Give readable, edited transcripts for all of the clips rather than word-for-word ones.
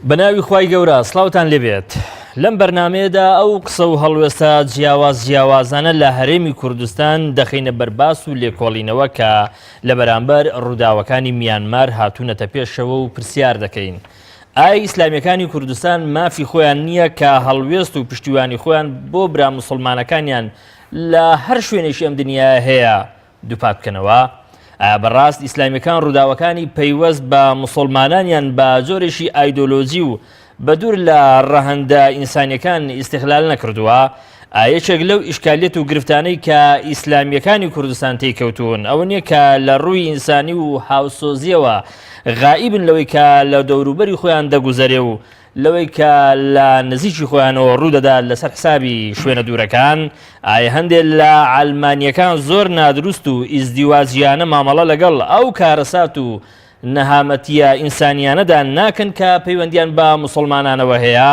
بەناوی خوای گەورە سڵاوتان لێبێت. لەم بەرنامەیەدا ئەو قسە و هەڵوێستا جیاوازانە لە هەرێمی کوردستان دەخینە بەرباس و لێکۆڵینەوە کە لە بەرامبەر ڕووداوەکانی میانمار هاتوونەتە پێشەوە و پرسیار دەکەین. ئایا ئیسلامیەکانی کوردستان مافی خۆیان نییە کە هەڵوێست و پشتیوانی خۆیان بۆ برا موسڵمانەکانیان لە هەر شوێنێکی ئەم دنیا هەیە دووپات بکەنەوە؟ ئایا بەڕاست ئیسلامیەکان ڕووداوەکانی پەیوەست بە موسڵمانانیان بە جۆرێکی ئایدۆلۆجی و بە دوور لە ڕەهەندە ئینسانیەکان ئیستیغلال نەکردووە؟ یەکێک لەو ئیشکالیەت و گرفتانەی کە ئیسلامیەکانی کوردستان تێکەوتون ئەوە نییە کە لە ڕووی ئینسانی و هاوسۆزیەوە غائبن لەوەی کە لە دەوروبەری خۆیان دەگوزەرێ و لەوەی کە لە نزیکی خۆیانەوە ڕوودەدات لەسەر حسابی شوێنە دوورەکان. ئایا هەندێک لە عەلمانیەکان زۆر نادروست و ئیزدیواجیانە مامەڵە لەگەڵ ئەو کارەسات و نەهامەتیە ئینسانیانەدا ناکەن کە پەیوەندیان بە موسڵمانانەوە هەیە؟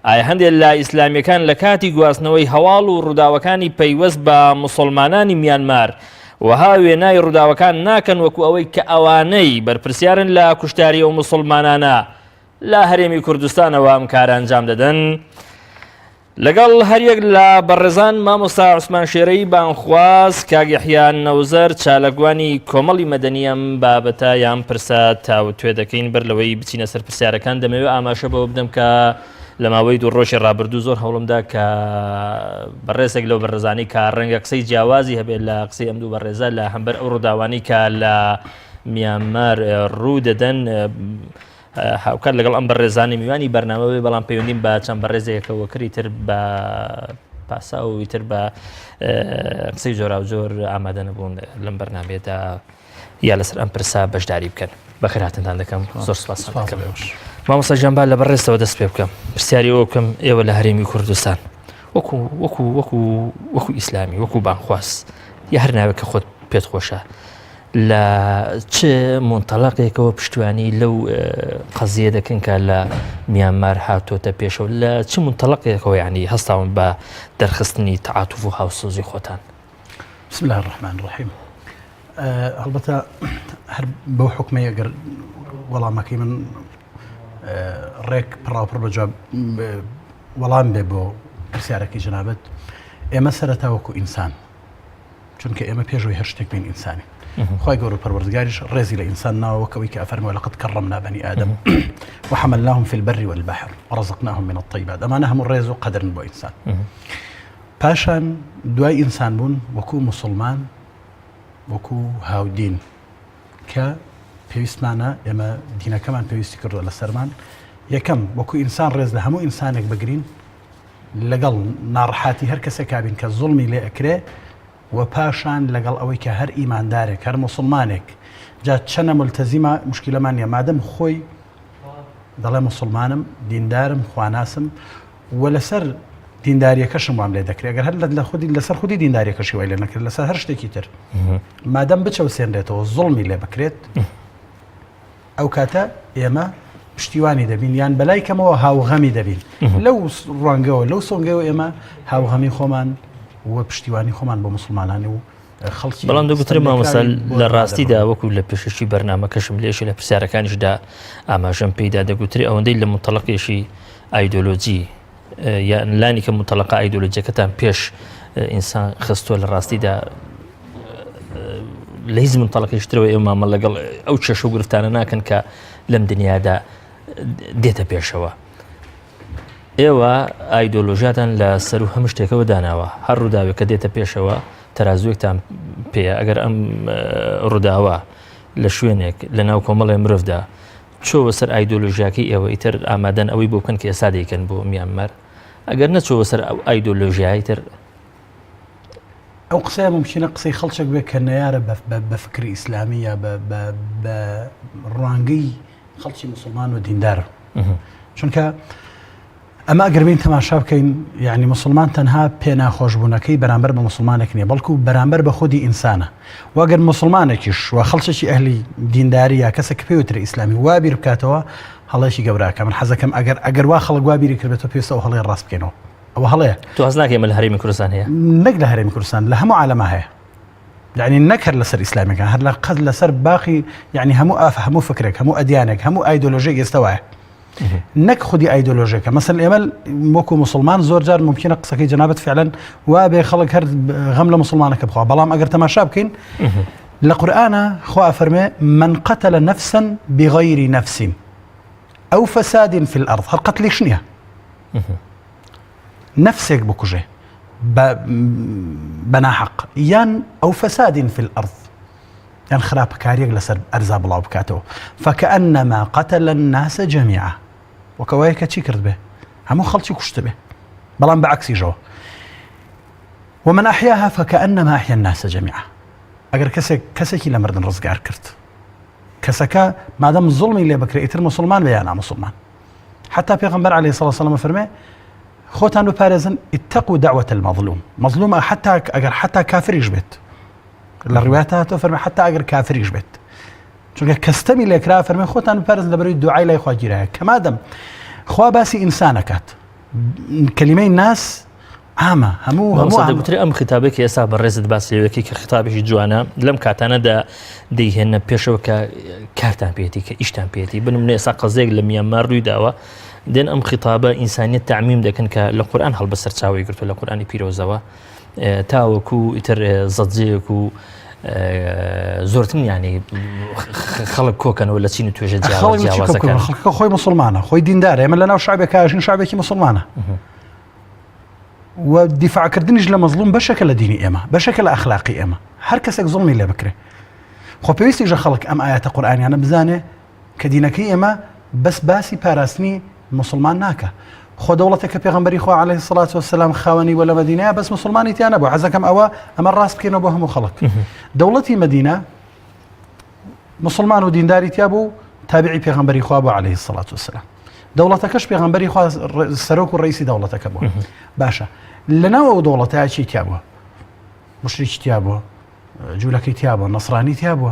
ئایا هەندێک لە ئیسلامیەکان لە کاتی گواستنەوەی هەواڵ و ڕووداوەکانی پەیوەست بە موسڵمانانی میانمار وەها وێنای ڕووداوەکان ناکەن وەکو ئەوەی کە ئەوانەی بەرپرسیارن لە کوشتاری ئەو موسڵمانانە لە هەرێمی کوردستانەوە ئەم کارە ئەنجام دەدەن؟ لەگەڵ هەریەک لە بەڕێزان مامۆستا عوسمان شێرەی بانخواست، کاک یەحیا نەوزەر چالەگوانی کۆمەڵی مەدەنی ئەم بابەتە یان پرسە تاوتوێ دەکەین. بەر لەوەی بچینە سەر پرسیارەکان دەمەوێت ئاماژە بەوە بدەم کە لە ماوەی دوو ڕۆژی ڕابردوو زۆر هەوڵمدا کە بەڕێزێک لەو بەڕێزانی کە ڕەنگە قسەی جیاوازی هەبێت لە قسەی ئەم دوو بەڕێزە لە هەمبەر ئەو ڕووداوانی کە لە میانمار ڕوو دەدەن هاوکات لەگەڵ ئەم بەڕێزانی میوانی بەرنامەوەی بەڵام پەیوەندیم بە چەند بەڕێزێکەوە کردی تر بە پاسا و ئیتر بە قسەی جۆرا و جۆر ئامادە نەبوون لەم بەرنامەیەدا یا لەسەر ئەم پرسا بەشداری بکەن. بەخێر هاتنتان دەکەم. زۆر سوپاس. مامۆستا جەنبال لە بەڕێزەوە دەست پێ بکەم. پرسیاری ئەوە بکەم ئێوە لە هەرێمی کوردستان وەکو ئیسلامی وەکو بانخواست یا هەر ناوێک کە خۆت پێت خۆشە لە چ مۆنتەڵەقێکەوە پشتیوانی لەو قەزیە دەکەن کە لە میانمار هاتۆتە پێشەوە لە چ مۆنتەڵەقێکەوە یعنی هەستاون بە دەرخستنی تەعاتوف و هاوسۆزی خۆتان؟ بسم الله الرحمن الرحیم. هەڵبەتە هەر بەو حکمە ئەگەر وەڵامەکەی من ڕێک پڕاوپڕ بە جواب وەڵام بێ بۆ پرسیارەکەی جەنابەت، ئێمە سەرەتا وەکو ئینسان، چونکە ئێمە پێشەوەی هەر شتێک بین ئینسانی، خی گەورە پەروەردگاریش ڕێزی لە ئینسان ناوەکەوەی کە ئەفەرمووە لەقەد کەڕەمنا بەنی ئادەم وحەمەلناهم فی البەر والبەحر وەڕەزقناهم من الطیبات. ئەمانە هەموو ڕێز و قەدرن بۆ ئینسان. پاشان دوای ئینسان بوون وەکو موسڵمان، وەکو هاودین کە پێویستمانە ئێمە دینەکەمان پێویستی کردووە لە سەرمان. یەکەم وەکو ئینسان ڕێز لە هەموو ئینسانێک بگرین لەگەڵ ناڕەحاتی هەر کەسێک کابین کە زوڵمی لێ ئەکرێ، و پاشان لەگەڵ ئەوەی کە هەر ئیماندارێک هەر موسڵمانێک جا چەنە ملتەزیمە مشکلەمان نیە، مادەم خۆی دەڵێ موسڵمانم دیندارم خواناسم و لەسەر دینداریەکەشم وام لێ دەکرێت، ئەگەر هەر لەسەر خودی دینداریەکەشی وای لێ نەکرێت لەسەر هەر شتێکی تر مادەم بچەوسێنرێتەوە زوڵمی لێ بکرێت، ئەو کاتە ئێمە پشتیوانی دەبین یان بەلای کەمەوە هاوغەمی دەبین لەو ڕوانگەوە لەو سۆنگەوە ئێمە هاوغەمی خۆمان و پشتیوانی خۆمان بۆ موسڵمانانی و خەڵکی. بەڵام دەگوترێ مامۆستا لە ڕاستیدا وەکو لە پێشەشی بەرنامەکەشم لێشی لە پرسیارەکانیشدا ئاماژەم پێیدا دەگوتری ئەوەندەی لە مونتەڵەقێکی ئایدۆلۆجی یا لانی کە مونتەڵەقە ئایدۆلۆجیەکەتان پێش ئینسان خستووە لە ڕاستیدا لە هیچ مونتەڵەقێشترەوە ئێمە لەگەڵ ئەو چێشە و گرفتانە ناکەن کە لەم دنیادا دێتە پێشەوە. ئێوە ئایدۆلۆژیاتان لە سەر و هەموو شتێکەوە داناوە، هەر ڕووداوێک کە دێتە پێشەوە تەرازوێکتان پێەیە. ئەگەر ئەم ڕووداوە لە شوێنێک لە ناو کۆمەڵی مرۆڤدا چۆوە سەر ئایدۆلۆژیاکەی ئێوە ئیتر ئامادەن ئەوەی بۆ بکەن کە ئێستا دەیکەن بۆ میانمار، ئەگەر نەچۆوە سەر ئەو ئایدۆلۆژیایی تر ئەو قسەیە ممکنە قسەی خەڵچێک بێت کە نەیارە بە فکری ئیسلامی یا بە ڕوانگەی خەڵکی موسڵمان و دیندار، چونکە ئەمە ئەگەربین تەماشا بکەین یعنی موسڵمان تەنها پێناخۆشبوونەکەی بەرامبەر بە موسڵمانێک نییە، بەڵکو بەرامبەر بە خودی ئینسانە. واگەر موسڵمانێکیش و خەڵکێکی ئەهلی دینداری یا کەسێک پێوترە ئیسلامی وابیر بکاتەوە هەڵەیەکی گەوراکە. من حەزەکەم ئەگەر وا خەڵک وابیری کردێتەوە پێویستە ئەو هەڵەیە ڕاست بکەینەوە. ئەوە هەڵەیە تو حەز ناکەی لە هەرێمی کوردستان هەیە؟ نەک لە هەرێمی کوردستان، لە هەموو عالەمە هەیە. يعني نكر لسر إسلامك هر لقد لسر باقي يعني همو همو فكرك همو أديانك همو أيديولوجيك يستوى نك خدي أيديولوجيك مثلا الأمل موكو مسلمان زور جار ممكن قصكي جنابت فعلا وابي خلق هر غملة مسلمانك بخوا بلام أجر تماشى بكين القرآن خوا فرمي من قتل نفسا بغير نفس أو فساد في الأرض هل قتل شنيا نفسك بكوجه بنا حق يان أو فساد في الأرض يعني خراب كاريق لسر أرزاب الله بكاته فكأنما قتل الناس جميعا وكوايك تشي كرد به همو خلطي كشت به بلان بعكسي جو ومن أحياها فكأنما أحيا الناس جميعا أجر كسكي لمردن رزقار كرت كسكا ما دام الظلم اللي بكري يتر مسلمان بيانا مسلمان حتى پیغمبر عليه الصلاة والسلام فرمي خوتان ببارزن اتقوا دعوة المظلوم مظلوم حتى أجر حتى كافر يجبت الروايات فرمي حتى أجر كافر يجبت شو كستمي لكرا فرمي خوتان ببارزن لبري الدعاء لا يخوا جيرها كما دام خوا باسي إنسانكات كلمين الناس عامة همو صدق بتري أم خطابك يا صاحب الرزد باسي وكي خطابك جوانا لم كاتانا دا ديهن بيشو كارتان بيتي كإشتان بيتي بنو من إساق زيق لم يمار روي داوا دين أم خطابة إنسانية تعميم دا كان كالقرآن هل بسر تساوي قلتو لقرآن بيروزاوا تاوكو إتر زدزيكو زورتن يعني خلق كوكان ولا سينو توجد جاوازا كان خلق خوي مسلمانة خوي دين دار يمن لنا وشعبك عايشين شعبك مسلمانة والدفاع كردنج لمظلوم بشكل ديني إما بشكل أخلاقي إما هر كسك ظلمي اللي بكره خو بيويستي جا خلق أم آيات القرآن يعني بزانه كدينكي إما بس باسي باراسني مسلمان ناكا خو دولتك بيغمبري خو عليه الصلاة والسلام خاوني ولا مدينة بس مسلماني تيانا بو عزكم أما الراس بكينا بوهم وخلق دولتي مدينة مسلمان ودين داري تيابو تابعي بيغمبري خو عليه الصلاة والسلام دولتكش بيغمبري خو السروك الرئيسي دولتك بو باشا لنا دولتها شي تيابو مشرك تيابو جولكي تيابو نصراني تيابو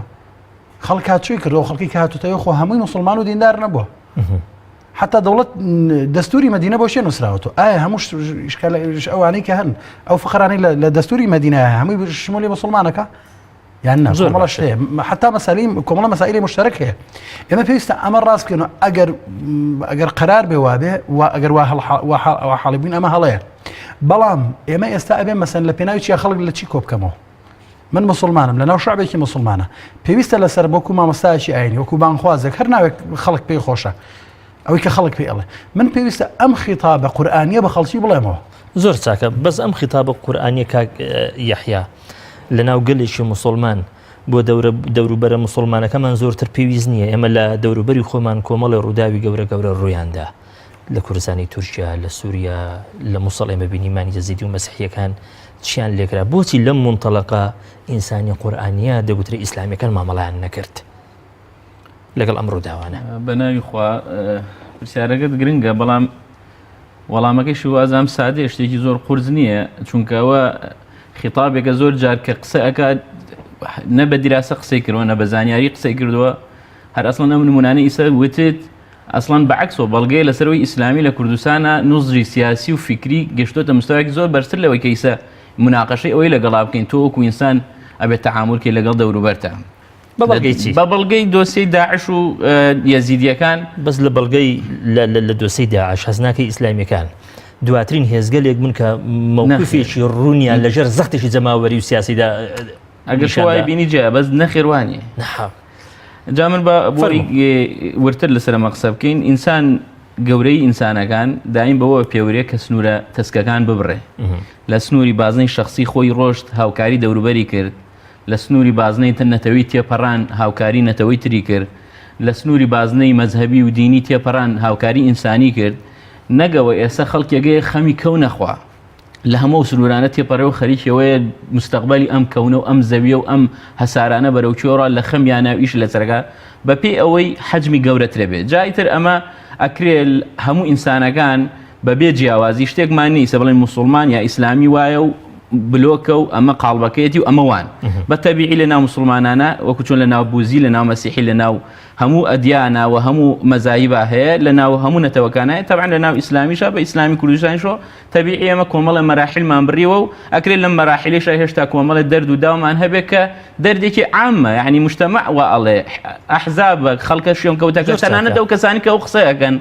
خلقات شو يكردو خلقي كاتو تيخو همي مسلمان ودين دار نبوه حتى دولة دستوري مدينة بوشين نسراوتو هموش إشكال أو عنيك هن أو فقراني لدستوري مدينة همي بشمولي مسلمانك يعني والله شيء حتى مسائل كملا مسائل مشتركة إما فيست أمر راس كأنه أجر قرار بوابه وأجر وحالبين أما هلايا بلام إما يستأبين مثلا لبنايتش يخلق لتشي كوب كمو من مسلمان لنا وشعبك مسلمانة فيست لسر بوكو ما مستاشي عيني وكو بانخوازك هرنا خلق بي خوشة أو كخلق في الله من فيست أم خطاب قرآنية بخلصي بلا مو زور ساكا بس أم خطاب قرآنية كا يحيى لنا وقلش مسلمان بو دور بر مسلمان كمان زور تربيزنيه اما لا دور بري خومان كومل روداوي جورا روياندا لكردستان تركيا لسوريا لمصطلح بين ماني يزيدي ومسيحيه كان تشان لكرا بوتي لم منطلقه انسانيه قرانيه دغتري اسلاميه كان معامله نكرت لك الامر داوانا بناي خوا رسالة جرينجا بلام والله ما كيش هو أزام سعدي اشتكي زور قرزنية چونك هو خطابك زور جار كقصة نبى دراسة قصة كرو نبى زانياري قصة كردوا هر أصلاً من مناني إسا وتد أصلاً بعكسه بلغي لسروي إسلامي لكردستان نظري سياسي وفكري قشتوتا مستوى زور برسل لو كيسا مناقشة أو إلى قلاب كين توك وإنسان أبي التعامل كي لقل دورو برتا ببلغي دوسي داعش ويزيدية كان بس لبلغي لدوسي داعش هزناكي إسلامي كان دواترين هزقليك منك موقفيش الرونيا لجر زختش زماوري وسياسي دا اگر شوي بيني جا بس نخير واني نعم جامل بوري ورتل لسر مقصب كين انسان قوري انسان كان دائم بو بيوري كسنوره تسكا كان ببره لسنوري بازني شخصي خوي روشت هاوكاري دوربري كرد لسنوري بازني تنتوي تي بران هاوكاري نتوي تري كرد لسنوري بازني مذهبي وديني تي بران هاوكاري انساني كرد نقوى إسا خلق يجي خمي كون أخوة لهمو سلورانتي برو خريج يوي مستقبلي أم كونه أم زاوية وأم هسارانا برو شورا لخم يانا وإيش لسرقا ببي أوي حجمي جورة ربي جايتر أما أكريل همو إنسانا كان ببي جاوازي اشتاق ماني سبلا مسلمان يا إسلامي وايو بلۆکە و ئەمە قاڵبەکەیەتی و ئەمەوان بەتەبیعی لە ناو مسلمانانە وەکو چۆن لە ناو بوزی لە ناو مەسیحی لە ناو هەموو ئەدیانە و هەموو مەزاهیبا هەیە لە ناو هەموو نەتەوەکانایە تەبعاً لە ناو ئیسلامیشە بە ئیسلامی کوردستانیشەوە تەبیعی ئێمە کۆمەڵە مەراحیلمان بڕیوە و ئەکرێت لەم مەراحیلەشە هێشتا کۆمەڵە دەرد و داومان هەبێت کە دەردێکی عامە یعنی مجتەمع وا ئەڵێ ئەحزابە خەڵکە شوێن کەوتەکە تەنانەت ئەو کەسانی کە ئەو قسەیەکەن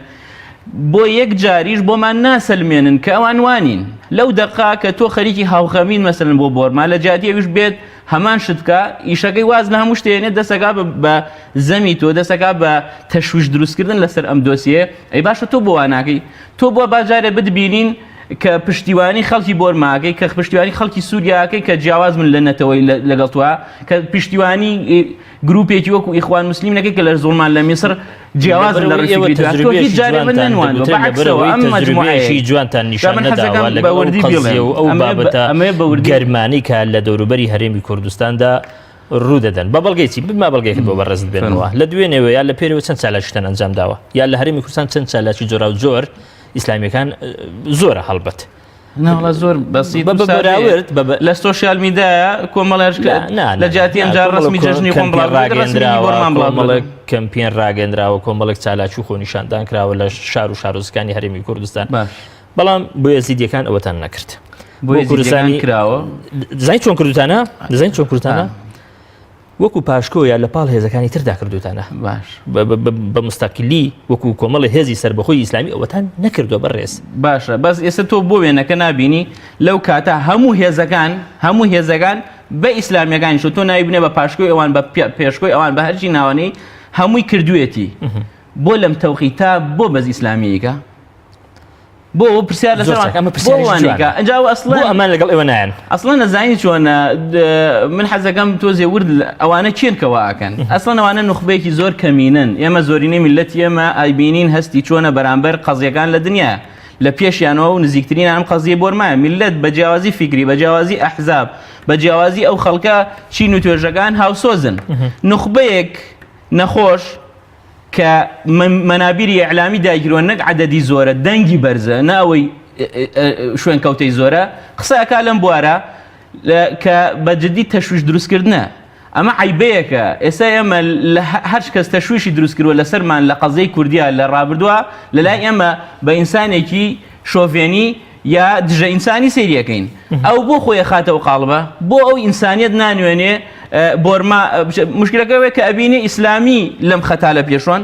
بۆ یەک جاریش بۆمان ناسەلمێنن کە ئەوان وانین لەو دەقا کە تۆ خەریکی هاوخەمین مەسەلەن بۆ بۆرما لە جاتیەویش بێت هەمان شتکە ئیشەکەی واز لە هەموو شتێنێت دەسەکا بە زەمی تۆ دەسەکا بە تەشویش دروستکردن لەسەر ئەم دۆسیە ئەی باشە تۆ بۆ واناکەی تۆ بۆ باجارێ بتبینین کە پشتیوانی خەڵکی بۆرماکەی کە پشتیوانی خەڵکی سووریاکەی کە جیاواز من لە نەتەوەی لەگەڵ توە کە پشتیوانی گروپێکی وەکو ئیخوان مسلیمینەکەی کە لە زوڵمان لە میسر جیاواز لە ڕێی جارێ من نەنوان بەعکسەوە ئەم مەجموعەیەشی جوانتان نیشان نەداوە لەگەڵ قەزیە و ئەو بابەتە گەرمانی کە لە دەوروبەری هەرێمی کوردستاندا ڕوودەدەن بە بەڵگەیی بما بەڵگەیەکت بۆ بەڕێزت بێنەوە لە دوێنێوە یا لە پێرەوە چەند چالاکیتان ئەنجام داوە یا لە هەرێمی کوردستان چەند چالاکی جۆرا و جۆر ئیسلامیەکان زۆرە هەڵبەت ناوڵە زۆر بەسیط بەراورد لە سۆشیال میدیایە کۆمەڵێش لە جاتی ئەمجار ڕسمی جەژنی خۆم بڵاوێنراوە کەمپین ڕاگەندراوە کۆمەڵێک چالاکی و خۆنیشاندان کراوە لە شار و شارۆزەکانی هەرێمی کوردستان بەڵام بۆ یەزیدیەکان ئەوەتان نەکرد بۆ کوردستانی کراوە دەزانیت چۆن کردوتانە دەزانیت چۆن کردوتانە وەکو پاشکۆ یا لە پاڵ هێزەکانی تردا کردوتانە باش بە مستەقیلی وەکو کۆمەڵی هێزی سربەخۆی ئیسلامی ئەوەتان نەکردووە بەڕێز باشە بەس ئێستا تۆ بۆ وێنەکە نابینی لەو کاتە هەموو هێزەکان بە ئیسلامیەکانی شو تۆ ناوی بنێ بە پاشکۆی ئەوان بە پێشکۆی ئەوان بە هەرچی ناوانەی هەمووی کردوێتی بۆ لەم تەوقیتا بۆ بەز ئیسلامیەکە بۆ پرسیار لەسەرەکە ئەجا ئەسڵ ئەمان لەگەڵ ئێوە نایەن ئەسڵە نەزانی چۆنە من حەزەکەم تۆزێ ورد ئەوانە چێنکەوە ئاکەن ئەسڵەن ئەوانە نوخبەیەکی زۆر کەمینن ئێمە زۆرینەی میلەت ئێمە ئایبینین هەستی چۆنە بەرامبەر قەزیەکان لە دنیا لە پێشیانەوە و نزیکترین ئەم قەزیە بۆرمایە میلەت بە جیاوازی فیکری بە جیاوازی ئەحزاب بە جیاوازی ئەو خەڵکە چین و توێژەکان هاوسۆزن نوخبەیەک نەخۆش کە مەنابیری ئیعلامی داگیرۆ نەک عەدەدی زۆرە دەنگی بەرزە ناوەی شوێن کەوتەی زۆرە قسەکە لەم بوارە کە بە جددی تەشویش دروستکردنە ئەمە عیبەیەکە ئێستا ئێمە هەر کەس تەشویشی دروستکردووە لەسەرمان لە قەزەی کوردیا لە ڕابردووە لەلای ئێمە بە ئینسانێکی شۆڤێنی یا دژە ئینسانی سەیریەکەین ئەو بۆ خۆی خاتەوە قاڵبە بۆ ئەو ئینسانیت نانوێنێ بۆرما مشکلەکەوەیە کە ئەبینێ ئیسلامی لەم خەتا لە پێشۆن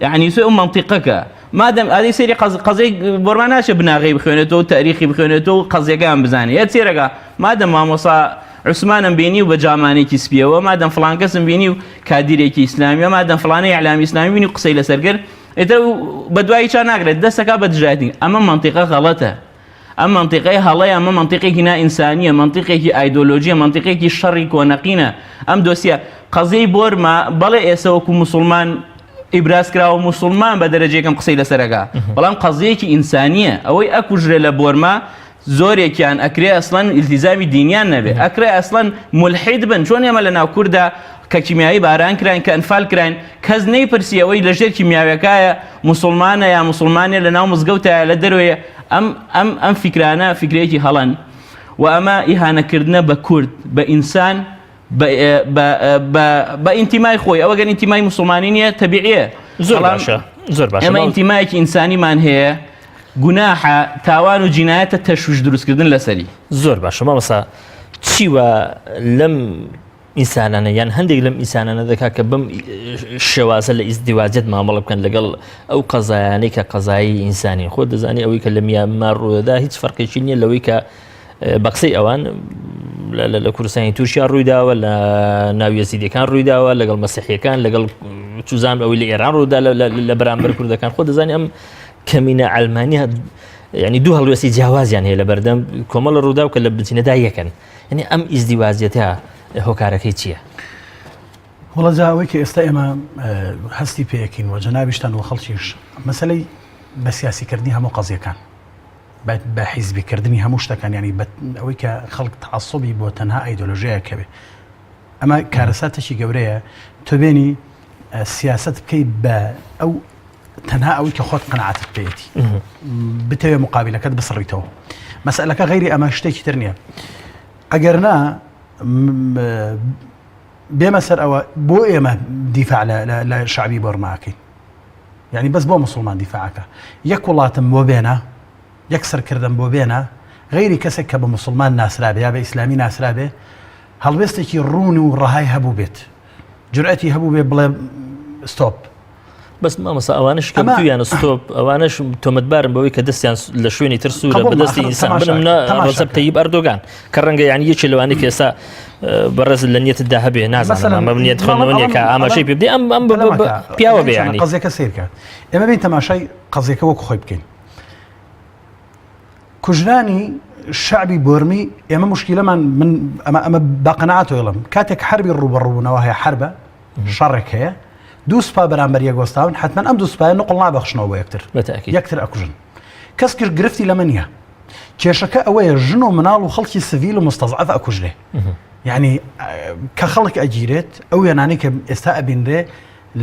یعنی سوێ ئەو مەنتیقەکە مادەم ئادەی سەیری قەزەی بۆرما ناچێ بناغی بخوێنێتەوە تاریخی بخوێنێتەوە قەزیەکان بزانێ یە چێرەکە مادەم مامۆسا عوسمانم بینی و بە جامانێکی سپیەوە مادەم فڵان کەسم بینی و کادیرێکی ئیسلامیە مادەم فڵانەی ئیعلامی ئیسلامی بینی و قسەی لەسەرگر ئێتر بە دوایی چا ناگرێت دەستەکە بە دژایەتی ئەمە مەنتیقە غەڵەتە ئەم مەنتیقەی هەڵەیە ئەمە مەنتیقێکی نائینسانیە مەنتیقێکی ئایدۆلۆژیە مەنتیقێکی شەڕی کۆنەقینە ئەم دۆسیە قەزەی بۆرما بەڵێ ئێستا وەکو موسڵمان ئیبراز کراوە موسڵمان بە دەرەجەیەکەم قسەی لەسەرەکە بەڵام قەزەیەکی ئینسانیە ئەوەی ئەکوژرێ لە بۆرما زۆرێکیان ئەکرێ ئەسڵەن ئیلتیزامی دینیان نەبێ ئەکرێ ئەسڵەن مولحید بن چۆن ئێمە لە ناو کووردا کە کیمیایی باران کراین کە ئەنفال کراین کەس نەیپرسی ئەوەی لەژێر کیمیاویەکایە موسڵمانە یا موسڵمانێ لە ناو مزگەوتایە لە دەروێیە ئەم فیکرانە فیکرەیەکی هەڵەن و ئەمە ئیهانەکردنە بە کورد بە ئینسان بە ئینتیمای خۆی ئەوە گەن ئینتیمای موسڵمانی نییە تەبیعیە زۆر باشە زۆر باشە ئەمە ئینتیمایەکی ئینسانیمان هەیە گوناحە تاوان و جینایەتە تەشویش دروستکردن لەسەری زۆر باشە مامەسا چیوە لەم ئینسانانە یان هەندێک لەم ئینسانانە دەکات کە بەم شێوازە لە ئیزدیواجێت مامەڵە بکەن لەگەڵ ئەو قەزایانەی کە قەزایی ئینسانی خۆ دەزانی ئەوەی کە لە میانمار ڕوودەدا هیچ فەرقێکی نییە لەوەی کە بە قسەی ئەوان لە کوردستانی تورکیا ڕوویداوە لە ناو یەزیدیەکان ڕوویداوە لەگەڵ مەسیحیەکان لەگەڵ چوزان ئەوەی لە ئێران ڕوودا لە بەرامبەر کوردەکان خۆ دەزانی ئەم کەمینە ئەلمانیا ینی دوو هەڵوێستی جیاوازیان هەیە لە بەردەم کۆمەڵە ڕوودا و کە لە بچینەدا یەکەن ینی ئەم ئیزدیواجێتە هۆکارەکەی چییە؟ وڵە جاوەی کە ئێستا ئێمە هەستی پێیەکەین و جەنابیشتان و خەڵکیش مەسەلەی بە سیاسیکردنی هەموو قەزیەکان بە حیزبیکردنی هەموو شتەکان ینی ئەوەی کە خەڵک تەعەسسوبی بۆ تەنها ئایدۆلۆژیایەکە بێ ئەمە کارەساتێکی گەورەیە تۆ بێنی سیاست بکەیت بە ئەو تەنها ئەوەی کە خۆت قەنەعەتت پێیەتی بتەوێ مقابلەکەت بسڕیتەوە مەسئلەکە غەیری ئەمە شتێکی تر نییە ئەگەر نا بێمە سەر ئەوە بۆ ئێمە دیفاع لە شعبی بۆرماکەین یعنی بەس بۆ مسلمان دیفاعەکە یەک وڵاتم بۆ بێنە یەک سەرکردم بۆ بێنە غەیری کەسێک کە بە مسلمان ناسرابێ یا بە ئیسلامی ناسرابێ هەڵوێستێکی ڕوون و ڕەهای هەبوو بێت جورئەتی هەبوو بێ بڵێ ستۆپ بەس مامەسا ئەوانش کە تویان ستۆپ ئەوانش تۆمەتبارن بەوەی کە دەستیان لە شوێنی تر سوورە بەدەستی ئینسان بنمونە ڕەسەب تەیب ئەردۆگان کە ڕەنگە یانی یەکی لەوانەی کە ئێستا بەڕێز لە نیەتدا هەبێ نازانم ئەمە نیەت خوێندنەوە کە ئاماژەی پێ بدەی ئەم پیاوە بێ ینی قەزیەکە سیرکە ئێمە بین تەماشای قەزیەکە وەکو خۆی بکەین کوژرانی شعبی بۆرمی ئێمە مشکلەمان من ئەمە باقەنەعات وێڵم کاتێک حربی ڕوبەڕوونەوە هەیە حربە شەڕێک هەیە دوو سوپا بەرامبەر یەکوەستاون حتمما ئەم دوو سوپایە نقڵ نابەخشنەوە بۆ یەکتر ئەکوژن کەس کرد گرفتی لەمە نییە کێشەکە ئەوەیە ژن و مناڵ و خەڵکی سڤیل و مستەزعەف ئەکوژرێ یعنی کە خەڵک ئەگیرێت ئەو وێنانەی کە ئێستا ئەبینرێ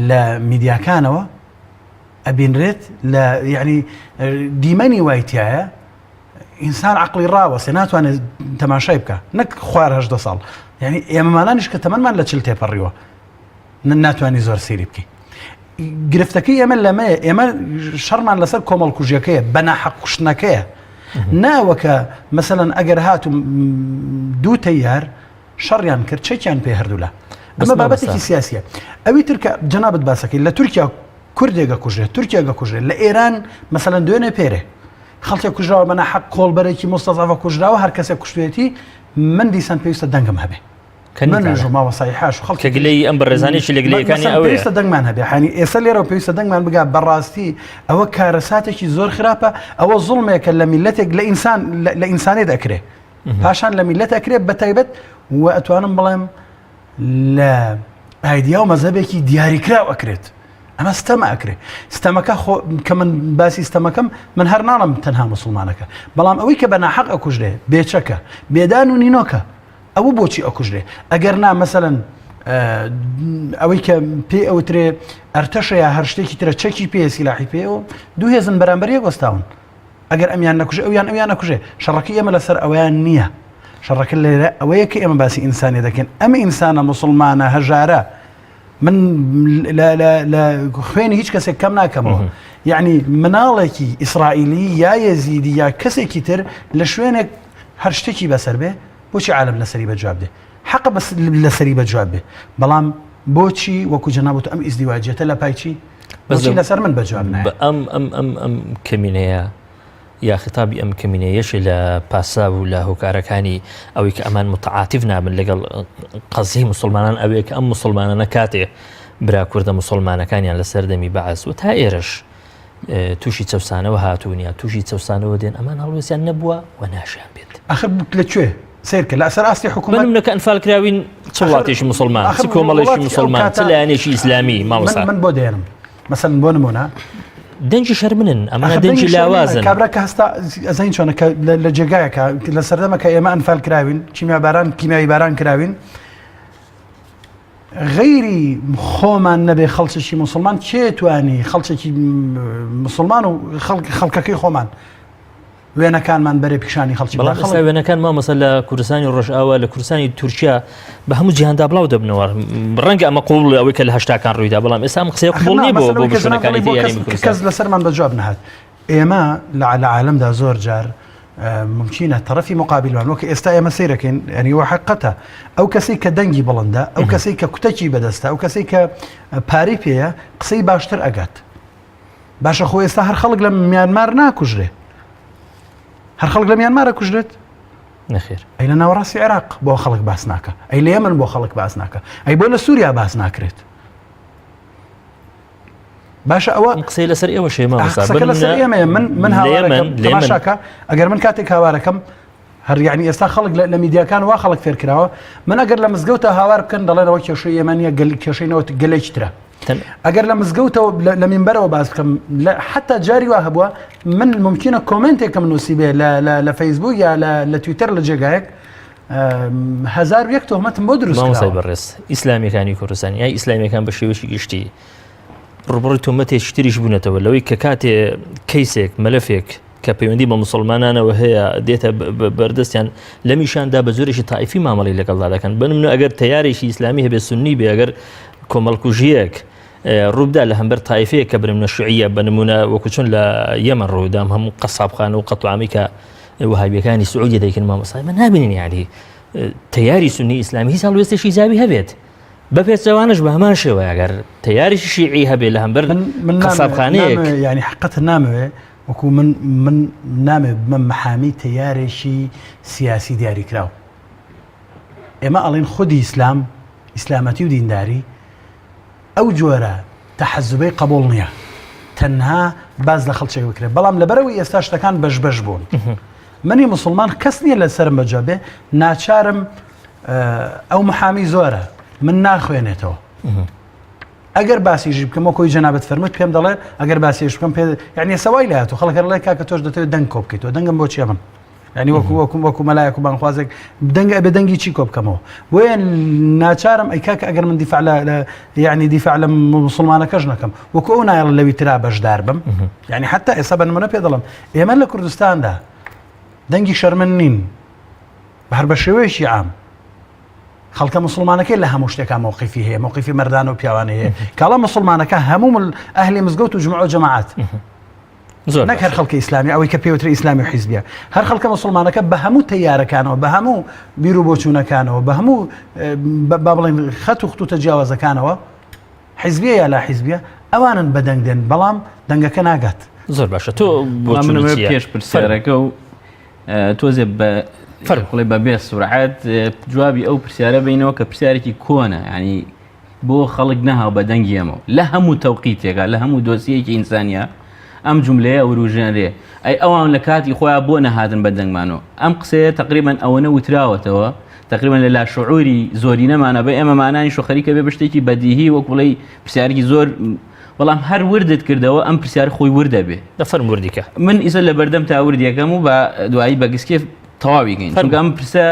لە میدیاکانەوە ئەبینرێت لە یعنی دیمەنی وایتایە ئینسان عقلی ڕاوەسێ ناتوانێت تەماشای بکە نەک خوار 18 ساڵ یعنی ئێمەمانانیش کە تەمەمان لە 40 تێپەڕیوە ناتوانانی زۆر سێری بکەین گرفتەکەی ئێمە لەمەیە ئێمە شەڕمان لەسەر کۆمەڵکوژیەکەیە بەناحەق کوشتنەکەیە ناوەکە مەسەلەن ئەگەر هات و دوو تەیار شەڕیان کرد چێکیان پێ هەردوولا ئەمە بابەتێکی سیاسیە ئەوی تر کە جەنابەت باسەکەی لە تورکیا کوردێگە کوژێت تورکیاگە کوژێت لە ئێران مەسەلەن دوێنێ پێرێ خەڵکی کوژراوە بەناحەق کۆڵبەرێکی مستەزعەف کوژراوە هەر کەسێک کوشتێتی من دیسان پێویستە دەنگم هەبێ ماوەسایحاش و خەڵکە گلەی ئەم بەڕێزانێکی لە گلەیەکانی ئەوەیە پێویستە دەنگمان هەبێ حانی ئێستا لێرە پێویستە دەنگمان بگا بەڕاستی ئەوە کارەساتێکی زۆر خراپە ئەوە زوڵمێکە لە میلەتێک لە ئینسانێت ئەکرێ پاشان لە میلەت ئەکرێت بە تایبەت و ئەتوانم بڵێم لە ئایدیا و مەزهبێکی دیاریکراو ئەکرێت ئەمە ستەمە ئەکرێ ستەمەکە کە من باسی ستەمەکەم من هەر ناڵم تەنها مسلمانەکە بەڵام ئەوەی کە بەناحەق ئەکوژرێ بێچەکە بێدان و نینۆکە ئەوە بۆچی ئەکوژرێ ئەگەر نا مەسەلەن ئەوەی کە پێ ئەوترێ ئەرتەشەیە هەر شتێکی ترە چەکی پێ سیلاحی پێەوە دوو هێزن بەرامبەر یەکوەستاون ئەگەر ئەمیان نەکوژێ ئەویان نەکوژێ شەڕەکەی ئێمە لەسەر ئەویان نییە شەڕەکە لێرە ئەوەیە کە ئێمە باسی ئینسانی دەکەین ئەمە ئینسانە مسلمانە هەژارە من لە خوێنی هیچ کەسێک کەم ناکەمەوە یعنی مناڵێکی ئیسرائیلی یا یەزیدی یا کەسێکی تر لە شوێنێک هەر شتێکی بەسەر بێ بۆچی عالم لەسەری بەجواب دێ حەق بەس لەسەری بەجواب بێ بەڵام بۆچی وەکو جەنابەت ئەم ئیزدیواجێتە لە پایچی بۆچی لەسەر من بەجواب نایە ئەم کەمینەیە یا خطابی ئەم کەمینەیەشی لە پاسا و لە هۆکارەکانی ئەوەی کە ئەمان متعاتیف نابن لەگەڵ قەزەی مسلمانان ئەوەیە کە ئەم مسلمانانە کاتێ برا کوردە مسلمانەکانیان لە سەردەمی بەعەس و تا ئێرەش تووشی چەسانەوە هاتوون یا تووشی چەسانەوە دێن ئەمان هەڵوێسیان نەبووە و ناشیان بێت ئەخر لەکوێ سیرکە لە ئەسەر ئاستی حکوومەت منکە ئەنفالکراوین چ وڵاتێکی مسلمان چ کۆمەڵێکی مسلمان چ لایەنێکی ئیسلامی مامۆستا من بۆ دێنم مەسەلەن بۆ نمونە دەنجی شەرمنن ئەمانە دەنجی لاوازن کابرا کە هەستا ئەزین چۆنە لە جێگایەکە لە سەردەمەکە ئێمە ئەنفال کراوین کیمیاوی باران کراوین غەیری خۆمان نەبێ خەڵکێکی مسلمان چێتوانی خەڵکێکی مسلمان و خەڵکەکەی خۆمان وێنەکانمان بەرێ پیشانی خەڵکی بەڵام ئێستا وێنەکان مامەسە لە کوردستانی ڕۆژئاوا لە کوردستانی تورکیا بە هەموو جیهاندا بڵاو دەبنەوە ڕەنگە ئەمە قوڵ ئەوەی کە لە هەشتاکان ڕوویدا بەڵام ئێستا ئەم قسەیە قوڵ نییە بۆ بشونەکانی یاریمی کوردستان کەس لەسەرمان بەجواب نەهات ئێمە لە عالەمدا زۆر جار ممکنە تەرەفی مقابلمان وەکە ئێستا ئێمە سیرەکەین ئەنی وە حقەتە ئەو کەسەی کە دەنگی بڵندە ئەو کەسەی کە کوتەکی بەدەستە ئەو کەسەی کە پارەی پێیە قسەی باشتر ئەگات باشە خۆ ئێستا هەر خەڵک لە میانمار ناکوژرێ هەر خەڵک لە میانمارە کوژرێت نەخێر ئەی لە ناوەڕاستی عێراق بۆ خەڵک باس ناکە ئەی لە یەمەن بۆ خەڵک باس ناکە ئەی بۆ لە سووریا باس ناکرێت باشە ئەوە قسەی لەسەر ئێوە شێمە لەسەر ئێمەیە من هاوارەکەم تەماشاکە ئەگەر من کاتێک هاوارەکەم هەر یعنی ئێستا خەڵک لە میدیاکان وا خەڵک فێر کراوە من ئەگەر لە مزگەوتە هاوار بکەن دەڵێنەوە کێشەی ئێمەنیە کێشەینەوە گەلێکی ترە ئەگەر لە مزگەوتەوە لە مینبەرەوە باس بکەم حتا جاری وا هەبووە من ممکنە کۆمنتێکم نووسی بێ لە فەیسبوک یا لە تویتەر لە جێگایەک 1001 تۆهمەتم بۆ دروست مامۆسای بەڕێز ئیسلامیەکانی کوردستان یا ئیسلامیەکان بە شێوەیەکی گشتی ڕوبڕی تۆمەتێکی تریش بوونەتەوە لەوەی کە کاتێ کەیسێک مەلەفێک کە پەیوەندی بە مسلمانانەوە هەیە دێتە بەردەستیان لە میشاندا بە زۆرێکی تایفی مامەڵی لەگەڵدا دەکەن بنمونە ئەگەر تەیارێکی ئیسلامی هەبێ سنی بێ ئەگەر کۆمەڵکوژیەک ڕووبدا لە هەمبەر تایفەیە کە برمنە شوعیە بنمونە وەکو چۆن لە یەمەن ڕوودام هەموو قەسابخانە و قەتوعامی کە وهابیەکانی سعودی دەیکن مامۆسای من نابینین یعنی تەیاری سنی ئیسلامی هیچ هەڵوێستێکی زاوی هەبێت بە پێچەوانش بە هەمان شێوە ئەگەر تەیاریشی شیعی هەبێت لە هەمبەر قەسابخانەیەک ینی حقیقەت نامەوێ وەکو من نامێ بمە مەحامی تەیارێکی سیاسی دیاری کراوە ئێمە ئەڵێن خودی ئیسلام ئیسلامەتی و دینداری ئەو جۆرە تەحەزوبەی قبول نییە تەنها باز لە خەڵکێک بکرێت بەڵام لەبەرەوەی ئێستا شتەکان بەش بوون منی مسلمان کەس نییە لەسرم بەجێبێ ناچارم ئەو محامی زۆرە من ناخوێنێتەوە ئەگەر باسیژی بکەم وەکۆی جەنابەت فەرمووت پێم دەڵێن ئەگەر باسیش بکەم پێ یعنی سەوای لایەت و خەڵک لای کاکە تۆش دەتەوێت دەنگ کۆ بکەیتەوە دەنگم بۆ چیە من ینی وەکو مەلایەک و بانخوازێک دەنگ بە دەنگی چی کۆ بکەمەوە وێن ناچارم ئەی کاکە ئەگەر من دیفاع لە یعنی دیفاع لە مسلمانەکەش نەکەم وەکو ئەو نایڵ لەوی ترا بەشدار بم یعنی حتا ئێستا بە نمونە پێ دەڵم ئێمە لە کوردستاندا دەنگی شەرمن نین هەر بە شێوەیەکی عام خەڵکە مسلمانەکەی لە هەموو شتێکا مووقیفی هەیە مووقیفی مەردان و پیاوانە هەیە کاڵە مسلمانەکە هەموو ئەهلی مزگەوت و جمع و جەماعەت نەک هەر خەڵکی ئیسلامی ئەوەی کە پێوتری ئیسلامی و حیزبیە هەر خەڵکە مسلمانەکە بە هەموو تەیارەکانەوە بە هەموو بیر و بۆچوونەکانەوە بە هەموو با بڵێن خەت و خطوتە جیاوازەکانەوە حیزبیە یا لا حیزبیە ئەوانن بە دەنگ دێن بەڵام دەنگەکە ناگات زۆر باشە تۆ پێش پرسیارەکە و تۆزێ بە فەرقڵێ بە بێ سورعات جوابی ئەو پرسیارە بینەوە کە پرسیارێکی کۆنە ینی بۆ خەڵک نەهاو بە دەنگی ئەمەوە لە هەموو تەوقیتێکە لە هەموو دۆسیەکی ئینسانیە ئەم جملەیە وروژێنرێ ئەی ئەوان لە کاتی خۆیان بۆ نەهاتن بە دەنگمانەوە ئەم قسەیە تقریبا ئەوەنە وتراوەتەوە تقریبا لە لاشعوری زۆری نەمانە بە ئێمە مانانی شۆخەریکە بێ بشتێکی بەدیهی وەکوڵی پرسیارێکی زۆر بەڵام هەر وردت کردەوە ئەم پرسیار خۆی وردە بێ دەفەرم وردیکە من ئیسە لە بەردەم تا وردیەکەم و بە دوایی بەگسکێ تەواویگەین چونکە ئەم پرسە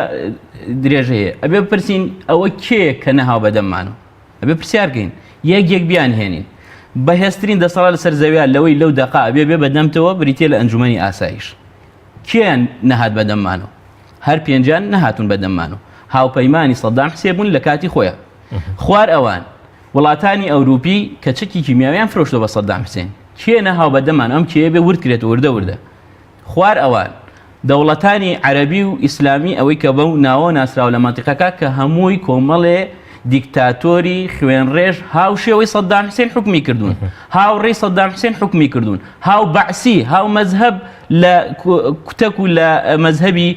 درێژە هەیە ئەبێ بپرسین ئەوە کێ کە نەهاو بەدەممانەوە ئەبێ پرسیارکەین یەک بیان هێنین بەهێزترین دەسەڵات لەسەر زەویان لەوەی لەو دەقا ئەبێ بێ بەدەمتەوە بریتێ لە ئەنجومەنی ئاسایش کێیان نەهات بەدەممانەوە هەر پێنجان نەهاتون بەدەممانەوە هاوپەیمانی سەدام حوسێن بوون لە کاتی خۆیان خوار ئەوان وڵاتانی ئەوروپی کە چەکی کیمیاویان فرۆشتەوە بە سەدام حوسێن کێ نەهاو بەدەممان ئەم کێ بێ ورد کرێتەوە وردە خوار ئەوان دەوڵەتانی عەرەبی و ئیسلامی ئەوەی کە بەو ناوە ناسراوە لە مانتیقەکە کە هەمووی کۆمەڵێ دیکتاتۆری خوێنڕێژ هاو شێوەی سەدام حوسێن حکمی کردوون هاوڕێی سەدام حوسێن حکمی کردوون هاو بەعسی هاو مەزهەب لە کوتەک و لە مەزهەبی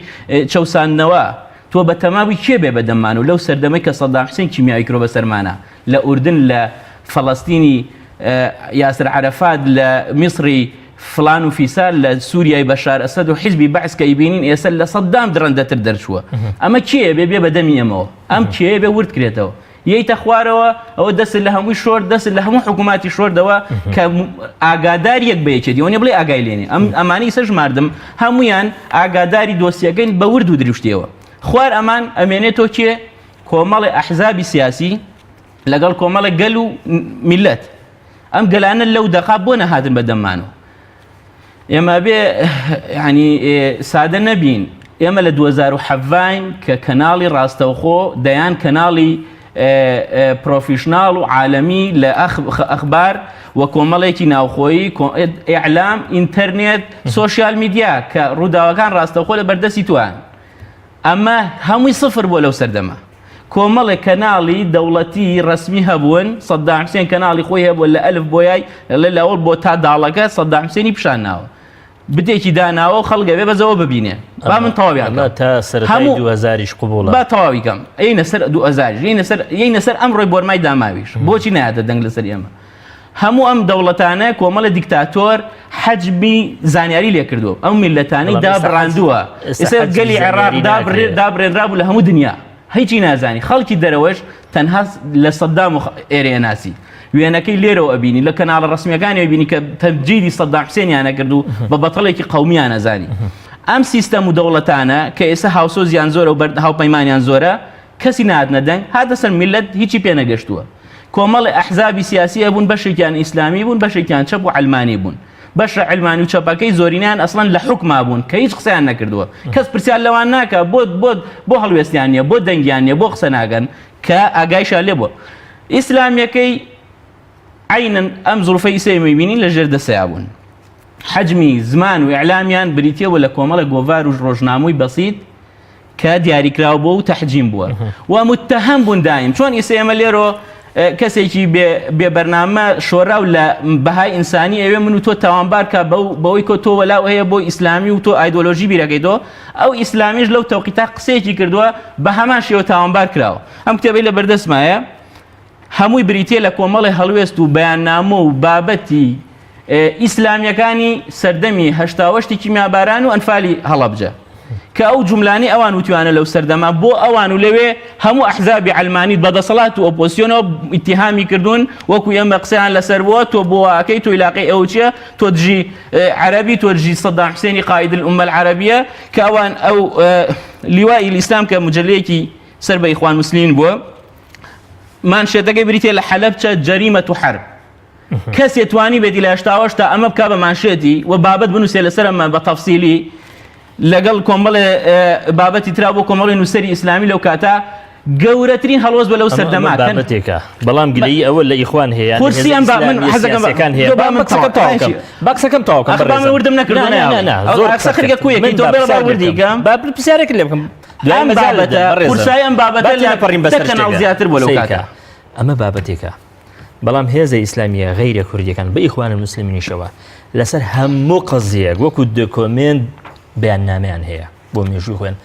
چەوساندنەوە تۆ بە تەماوی کێ بێ بەدەممان و لەو سەردەمەی کە سەدام حوسێن کیمیاوی کرۆ بەسەرمانە لە ئوردن لە فەڵەستینی یاسر عەرەفات لە میسری فلان و فیسال لە سووریای بەشار ئەسەد و حیزبی بەعس کە ئیبینین ئێستا لە سەدام درەندەتر دەرچووە ئەمە کێ بێ بەدەمی ئەمەوە ئەم کێ بێ ورد کرێتەوە یەیتە خوارەوە ئەوە دەست لە هەمووی شۆر دەست لە هەموو حکووماتی شۆردەوە کە ئاگاداری یەک بەیەکێ دیوەنێ بڵێ ئاگای لێنێ ئەمانی سەر ژماردم هەمویان ئاگاداری دۆسیەکەین بە ورد و دروشتیەوە خوار ئەمان ئەمێنێتەوە کێ کۆمەڵی ئەحزابی سیاسی لەگەڵ کۆمەڵی گەل و میلەت ئەم گەلانە لەو دەقا بۆ نەهاتن بەدەممانەوە ئێمە بێ ینی سادە نەبین ئێمە لە 2007 کە کەناڵی ڕاستەوخۆ دەیان کەناڵی پرۆفیشناڵ و عالەمی لە ئەخبار وە کۆمەڵێکی ناوخۆیی ئیعلام ئینتەرنێت سۆشیال میدیا کە ڕووداوەکان ڕاستەوخۆ لە بەردەستی توان ئەمە هەمووی سفر بۆ لەو سەردەمە کۆمەڵێک کەناڵی دەوڵەتی ڕسمی هەبوون سەدام حوسێن کەناڵی خۆی هەبووە لە ئەلف بۆ یای لەوەڵ بۆ تا داڵەکە سەدام حوسێنی پیشانناوە بدێکی داناوە و خەڵگە بێ بەزەوە ببینێ با من تەواویان تا سەرەتای 2000 قبوڵە با تەواویکەم ئەینە سەر 2000 یەینە سەر ئەم ڕۆی بۆرمای داماویش بۆچی نایاتە دەنگ لەسەر ئێمە هەموو ئەم دەوڵەتانە کۆمەڵە دیکتاتۆر حەجمی زانیاری لێ کردووە ئەو میلەتانەی دابڕاندووە ئێستا گەلی عێراق دابڕێنرابوو لە هەموو دنیا هیچی نازانی خەڵکی دەرەوەش تەنها لە سەدام و ئێرەیە ناسی وێنەکەی لێرەوە ئەبینی لە کەناڵە ڕسمیەکانی ئەبینی کە تەمجیدی سەدام حوسێنیان نەکرد و بە بەتەڵێکی قەومیان نەزانی ئەم سیستەم و دەوڵەتانە کە ئێستا هاوسۆزیان زۆرە و هاوپەیمانیان زۆرە کەسی نهاتنە دەنگ هاتە سەر میلەت هیچی پێ نەگەشتووە کۆمەڵی ئەحزابی سیاسی بوون بەشێکیان ئیسلامی بوون بەشێکیان چەپ و عەلمانی بوون بەشە علمانی و چەپەکەی زۆرینیان ئەسڵەن لە حکما بوون کە هیچ قسەیان نەکردووە کەس پرسیار لەوان ناکە بۆ هەڵوێستیان نیە بۆ دەنگیان نیە بۆ قسە ناگەن کە ئاگایشان لێ بووە ئیسلامیەکەی عینەن ئەم زوڵفەی ئیسلامی بینین لە ژێر دەسەیا بوون حجمی زمان و ئیعلامیان بریتیەوە لە کۆمەڵە گۆڤار و ڕۆژنامووی بەسیط کە دیاریکراوە بووە و تەحجیم بووە و متتەهم بوون دایم چۆن ئێستا ئێمە لێرۆ کەسێکی بێبەرنامە شۆرا و لە بەهای ئینسانی ئەوێ من و تۆ تاوانبار کە بەوەی کە تۆ وەلاو هەیە بۆ ئیسلامی و تۆ ئایدۆلۆژی بیرەکەیتەوە ئەو ئیسلامیش لەو تەوقیتا قسەیەکی کردووە بە هەمان شێوە تاوانبار کراوە ئەم کتێبەی لە بەردەستمایە هەمووی بریتیە لە کۆمەڵی هەڵوێست و بەیاننامە و بابەتی ئیسلامیەکانی سەردەمی هەشتاوەشتی کیمیاباران و ئەنفالی هەڵەبجە کە ئەو جوملانی ئەوان وتوانە لەو سەردەما بۆ ئەوان و لەوێ هەموو ئەحزابی علمانی بەدەسەڵات و ئۆپۆزیۆنەوە ئیتیهامی کردوون وەکو ئێمە قسەیان لەسەر بووە تۆ بۆ ئاکەی تۆ عیلاقەی ئەو چییە تۆ دژی عەرەبی تۆ دژی سەدام حوسێنی قائید الأمة العربیە کە ئەوان ئەو لیوای الئیسلام کە مجلەیەکی سەر بە ئیخوان مسلمین بووە مانشێتەکەی بریتێ لە حەلەبچە جەریمەت و حەرب کەسێ توانی بێتی لە هێشتاوەشتا ئەمە بکا بە مانشێتی و بابەت بنووسێ لەسەر ئەمە بە تەفسیلی لەگەڵ کۆمەڵێ بابەتی ترا بۆ کۆمەڵی نووسەری ئیسلامی لەو کاتە گەورەترین هەڵوەست بە لەو سەردەما بابەتێکە بەڵام گلەیی ئەوە لە ئیخوان هەیە کورسیان من حەزەکەم هەیە باکسەکەم تاوکەم وردم نەکردو زۆر قسەخرگە کویەکی تۆ بێ وردیکەم با پرسیارێک لێ بکەم ئەم بابەتە کورسای ئەم بابەتە لە کەناڵ زیاتر بۆ لەو کاتە ئەمە بابەتێکە بەڵام هێزە ئیسلامیە غەیرە کوردیەکان بە ئیخوان المسلمینیشەوە لەسەر هەموو قەزیەک وەکو دۆکۆمنت بەیاننامەیان هەیە بۆ مێژووی خوێن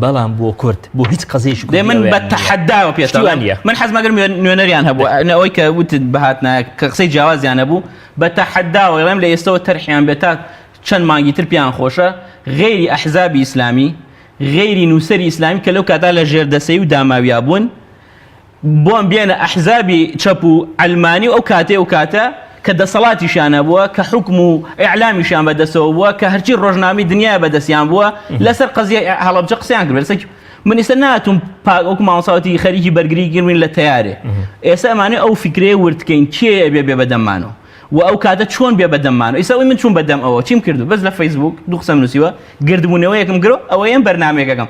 بەڵام بۆ کورد بۆ هیچ قەزێکی دێ من بە تەحەداوە پێشتوانیە من حەزمەگەر نوێنەریان هەبوو ئەوەی کە وتت بەهاتنە کە قسەی جیاوازیان هەبوو بە تەحەداوە لەم لە ئێستەوە تەرحیان بێت تا چەند مانگی تر پیان خۆشە غەیری ئەحزابی ئیسلامی غەیری نووسەری ئیسلامی کە لەو کاتا لە ژێردەسەی و داماویا بوون بۆم بێنە ئەحزابی چەپ و ئەلمانی ئەو کاتێ و کاتە کە دەسەڵاتیشانە بووە کە حکم و ئیعلامیشان بەدەستەوە بووە کە هەرچی ڕۆژنامەی دنیای بەدەستیان بووە لەسەر قەزیە هەڵەبجە قسەیان کرد من ئێستا ناتوم وەکو مامۆستاوەتی خەریکی بەرگری گرمین لە تەیارێ ئێستا ئەمانەی ئەو فکرەیە وردکەین کێ بێ بەدەممانەوە و ئەو کاتە چۆن بێ بەدەممانەوە ئێستا من چوون بەدەم ئەوە چیم کردو بەس لە فەیسبوک دوو قسەم نووسیوە گردبوونەوەیەکم گرۆ ئەوە ئەم بەرنامەیەکەکەم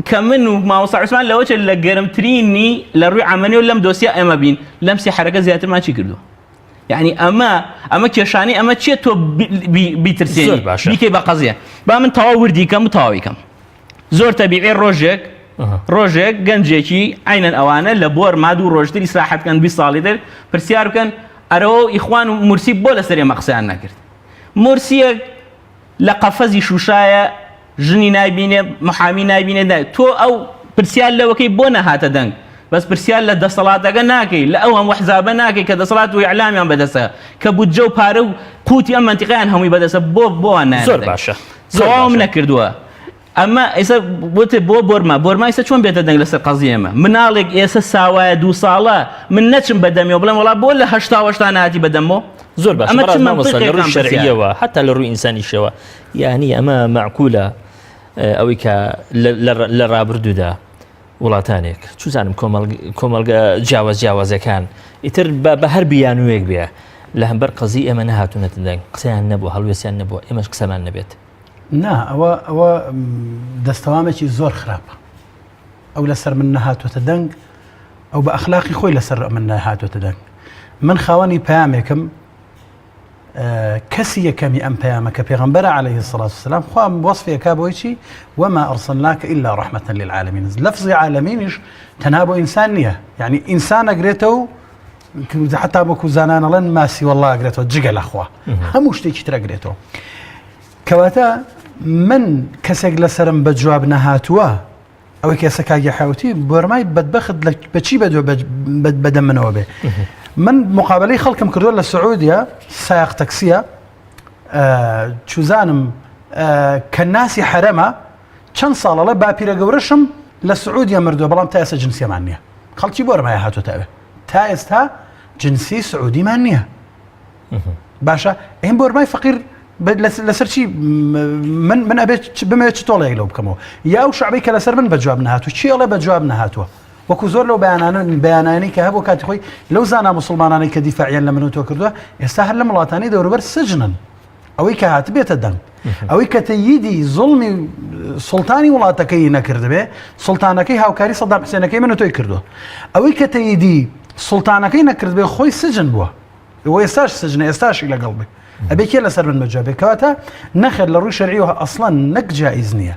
کە من و مامۆستا عوسمان لەوە لە گەرمترینی لە ڕووی عەمەلی و لەم دۆسیە ئێمە بین لەم سێ حەرەکە زیاترمان چی کردو یعنی ئەمە کێشانی ئەمە چێت تۆ بیترسێنی بیکەی بە قەزیە با من تەواو وردی کەم و تەواویکەم زۆر تەبیعی ڕۆژێک گەنجێکی عینەن ئەوانە لە بۆر ماد و ڕۆژتر ئیسراحەتکەن 20 ساڵی در پرسیار بکەن ئەرەوە ئیخوان و مورسی بۆ لەسەر ئێمە قسەیان نەکرد مورسیەک لە قەفەزی شوشایە ژنی نایبینێ محامی نایبینێ تۆ ئەو پرسیار لەوەکەی بۆ نەهاتە دەنگ بەس پرسیار لە دەسەڵاتەکە ناکەی لە ئەو هەموو حزابە ناکەی کە دەسەڵات و ئیعلامیان بەدەستە کە بودجە و پارە و قوتی ئەم منتیقەیان هەمووی بەدەستە بۆوان نایە زۆر باشە سەواوم نەکردووە ئەمە ئێستا بۆتێ بۆ بۆرما ئێستا چۆن بێتە دەنگ لەسەر قەزیەمە مناڵێک ئێستا ساوایە 2 ساڵە من نەچم بەدەمیەوە بڵێم وڵا بۆ لە هەشتا ناتی بەدەمەوە زۆر باش لە ڕووی شەرعیەوە حتا لە ڕووی ئینسانیشەوە یعنی ئەمە معقولە ئەوەی کە لە ڕابردوودا وڵاتانێک چوزانم کۆمەڵگە جیاوازەکان ئیتر بە هەر بیانوێک بێ لە هەمبەر قەزی ئێمە نەهاتوونەتە دەنگ قسەیان نەبوو هەڵوێستیان نەبووە ئێمەش قسەمان نەبێت نا ئەوە دەستەوامێکی زۆر خراپە ئەو لەسەر من نەهاتوۆتە دەنگ ئەو بە ئەخلاقی خۆی لەسەر من نەهاتوۆتە دەنگ من خاوەنی پەیامێکم کەسی یەکەمی ئەم پەیامە کە پێغەمبەرە عەلەیهی السەڵات والسەلام خوا وەصفێکا بۆی چی وما ئەرسەلناکە ئیلا ڕەحمەتەن للعالەمین لەفزی عالەمینیش تەنها بۆ ئینسان نییە یعنی ئینسان ئەگرێتەوە حتا بۆکو زانانەڵێن ماسی وەڵڵا ئەگرێتەوە جگە لەخوا هەموو شتێکی تر ئەگرێتەوە کەواتە من کەسێک لەسرم بە جواب نەهاتووە ئەوەی کەسە کاگی حوتی بۆرمای بەدبەخت بەچی بەدەم منەوە بێ من مقابلەی خەڵکم کردووە لە سعودیا سایق تەکسیە چوزانم کە ناسی حرەمە چەند ساڵەڵە باپیرە گەورەشم لە سعودیا مردووە بەڵام تا ئێستا جنسیەمان نییە خەڵکی بۆرمای هاتوۆتە ئەوێ تا ئێستا جنسی سعودیمان نییە باشە ئەم بۆرمای فەقیر لەسەر چی من ئەبێت بمەوێت چ تۆڵەیەک لەو بکەمەوە یا ئەو شعبی کە لەسەر من بە جواب نەهاتوو چیڵێ بە جواب نەهاتووە وەکو زۆر لەو بەیانانی کە هەبوو کاتی خۆی لەو زانا موسڵمانانی کە دیفاعیان لە من و تۆ کردووە ئێستا هەر لە وڵاتانی دەوروبەر سجنن ئەوەی کە هات بێتە دەنگ ئەوەی کە تەییدی زوڵمی سوڵتانی وڵاتەکەی نەکردبێ سوڵتانەکەی هاوکاری سەدام حوسێنەکەی من و تۆی کردو ئەوەی کە تەییدی سوڵتانەکەی نەکردبێ خۆی سجن بووە ئەوە ئێستاش سجنە ئێستاشی لەگەڵ بێ ئەبێ کێ لەسەر من بەجا بێکەواتە نەخێر لە ڕووی شەرعیەوە ئەسڵەن نەک جائیز نییە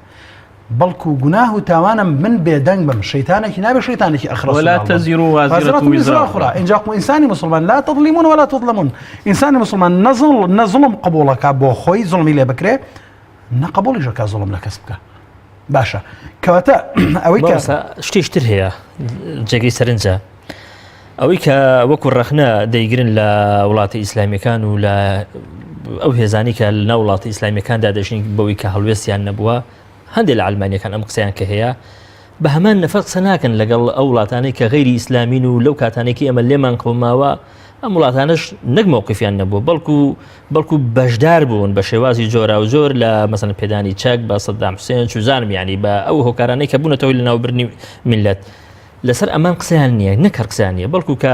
بەڵکو گوناه و تاوانم من بێدەنگ بم شەیتانێکی نابێ شەیتانێکی ئەخرس ولا تزر وازرة وزر أخرى إن جاكم إنساني مسلمان لا تظلمون ولا تظلمون إنساني مسلمان نظلم قبولك بو خوي ظلمي لي بكري نقبول جاك ظلم لكسبك باشا كواتا أويك شتيشتر هي جاكي سرنجا ئەوەی کە وەکو ڕەخنە دەیگرن لە وڵاتی ئیسلامیەکان و لە ئەو هێزانی کە لە ناو وڵاتی ئیسلامیەکاندا دەژین بەوەی کە هەڵوێستیان نەبووە هەندێک لە ئەڵمانیەکان ئەم قسەیان کە هەیە بە هەمان نەفەق قسە ناکەن لەگەڵ ئەو وڵاتانەی کە غەیری ئیسلامین و لەو کاتانێکی ئەمە لێمان قوماوە ئەم وڵاتانش نەک مووقفیان نەبووە بەڵکو بەشدار بوون بە شێوازی جۆرا و جۆر لە مەسەڵەن پێدانی چەک بە سەدام حوسێن چوزانم یعنی بە ئەو هۆکارانەی کە بوونەتەوەی لە ناوبردنی میلەت لەسەر ئەمان قسەیان نییە نەکەر قسەیان نیە بەڵکو کە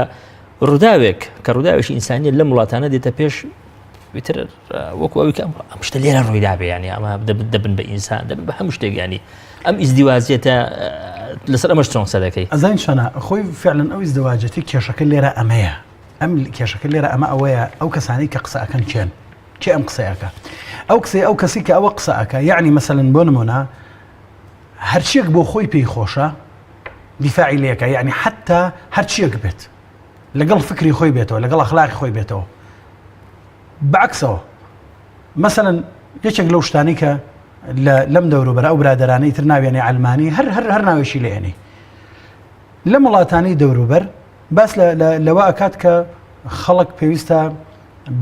ڕووداوێک کە ڕووداوێکی ئینسانیت لەم وڵاتانە دێتە پێش وتر وەکو ئەوی کە ئەم شتە لێرە ڕوویدا بێ ینی ئەمە دەبن بە ئینسان دەبن بە هەموو شتێک ینی ئەم ئیزدیواجێتە لەسەر ئەمەش چۆن قسە دەکەی ئەزانین چۆنە خۆی فعلەن ئەو ئیزدواجەتی کێشەکە لێرە ئەمەیە ئەم کێشەکە لێرە ئەمە ئەوەیە ئەو کەسانی کە قسە ئەەکەن کێن کێ ئەم قسەیەکە ئەو قسەی ئەو کەسی کە ئەوە قسە ئەەکە یعنی مەسەلەن بۆ نمونە هەرچیەک بۆ خۆی پێی خۆشە دیفاعی لێکە یعنی حتا هەرچیەک بێت لەگەڵ فکری خۆی بێتەوە لەگەڵ ئەخلاقی خۆی بێتەوە بەعکسەوە مەسەلەن یەکێک لەو شتانی کە لەم دەوروبەر ئەو برادەرانەی تر ناوێنێ ئەلمانی هەر ناوێشی لێنێ لە وڵاتانی دەوروبەر باس لەوە ئەکات کە خەڵک پێویستە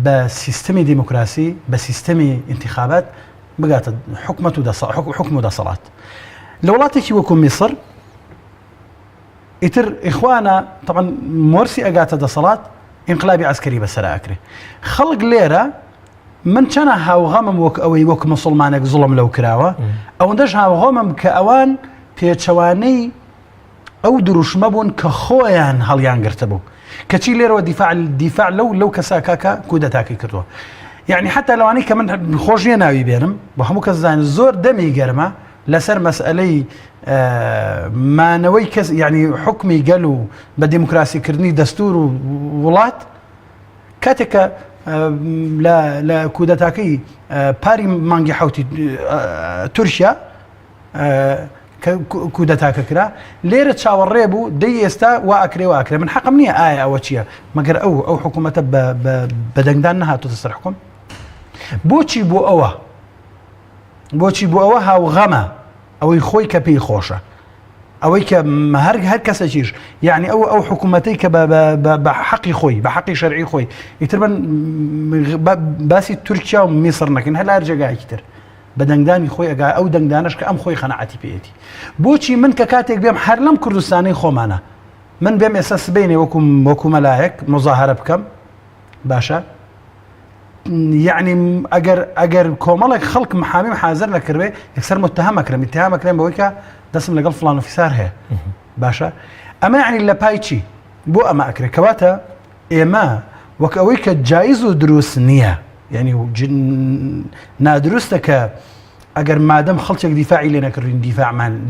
بە سیستەمی دیموکراسی بە سیستەمی انتخابات بگاتە حکم و دەسەڵات لە وڵاتێکی وەکو میسر ئیتر ئیخوانە طبعا مۆرسی ئەگاتە دەسەڵات ئینقلابی عسکەری بەسەر ئەکرێ خەڵک لێرە من چەنە هاوغەمم وەک ئەوەی وەک مسلمانێک زوڵم لەو کراوە ئەوەندەش هاوغەمم کە ئەوان پێچەوانەی ئەو دروشمە بوون کە خۆیان هەڵیان گرتە بوو کەچی لێرەوە دیفاع لەو کەساکە کودەتاکەی کردووە یعنی حتا لەوانەی کە من خۆشیە ناوی بێنم بە هەموو کەس زانین زۆر دەمی گەرمە لەسەر مەسئلەی مانەوەی کەس یعنی حکمی گەل و بە دیموکراسیکردنی دەستور و وڵات کاتێککە لە کودەتاکەی پاری مانگی حوتی تورکیا کە کودەتاکە کرا لێرە چاوەڕێ بوو دەی ئێستا وا ئەکرێ من حەقم نییە ئایا ئەوە چییە مەگەر ئەو حکوومەتە بەدەنگدان نەهاتوتە سەر حکوم بۆچی بۆ ئەوە هاوغەمە ئەوەی خۆی کە پێی خۆشە ئەوەی کە هەر کەسێکیش یعنی ئەو حکوومەتەی کە بە حەقی خۆی بە حەقی شەرعی خۆی ئیتر باسی تورکیا و میسر نەکەن هەر هەر جێگایەکی تر بە دەنگدانی خۆی ئەگا ئەو دەنگدانش کە ئەم خۆی خەنەعەتی پێێتی بۆچی من کە کاتێک بێم هەر لەم کوردستانی خۆمانە من بێم ئێستا سبەینێ وەکو مەلایەک مزاهرە بکەم باشە یعنی ئەگەر کۆمەڵێک خەڵک محامیم حازر نەکردێ یەکسەر متهمەکرێن بەوەی کە دەستم لەگەڵ فڵان و فیسار هەیە باشە ئەمە یعنی لە پای چی بۆ ئەمە ئەکرێ کەواتە ئێمە وەک ئەوەی کە جایز و دروست نییە یعنی نادروستە کە ئەگەر مادەم خەڵکێک دیفاعی لێ نەکردین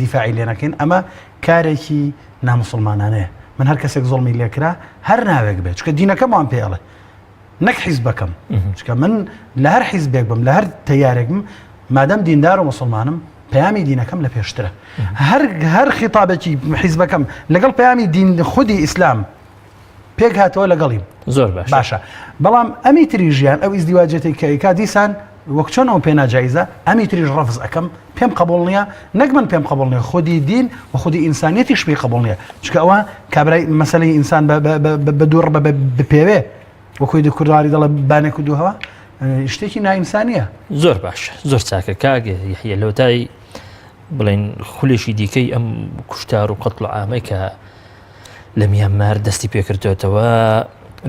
دیفاعی لێ نەکەین ئەمە کارێکی نامسڵمانانەیە من هەر کەسێک زۆڵمی لێکرا هەر ناوێک بێت چکە دینەکەم وان پێڵێ نەک حیزبەکەم چکە من لە هەر حیزبێک بم لە هەر تەیارێکم مادەم دیندار و مسلمانم پەیامی دینەکەم لە پێشترە هەر خیتابێکی حیزبەکەم لەگەڵ پەیامی دین خودی ئیسلام پێک هاتەوە لەگەڵیم زۆر باشە بەڵام ئەمی تری ژیان ئەو ئیزدیواجێتی کە دیسان وەک چۆنەوە پێ ناجایزە ئەمی تریش ڕەفز ئەەکەم پێم قبول نییە نەک من پێم قبول نییە خودی دین و خودی ئینسانیەتیش پێی قبول نییە چکە ئەوە کابرای مەسەلەی ئینسان بە دوور بپێوێ وەکوی کوردواری دەڵە بانێک و دووهەوە شتێکی نائینسانیە زۆر باش زۆر چاکە کاگە یحیە لەوتای بڵێن خولێکی دیکەی ئەم کوشتار و قەتڵ عامەی کە لە میانمار دەستی پێکردوێتەوە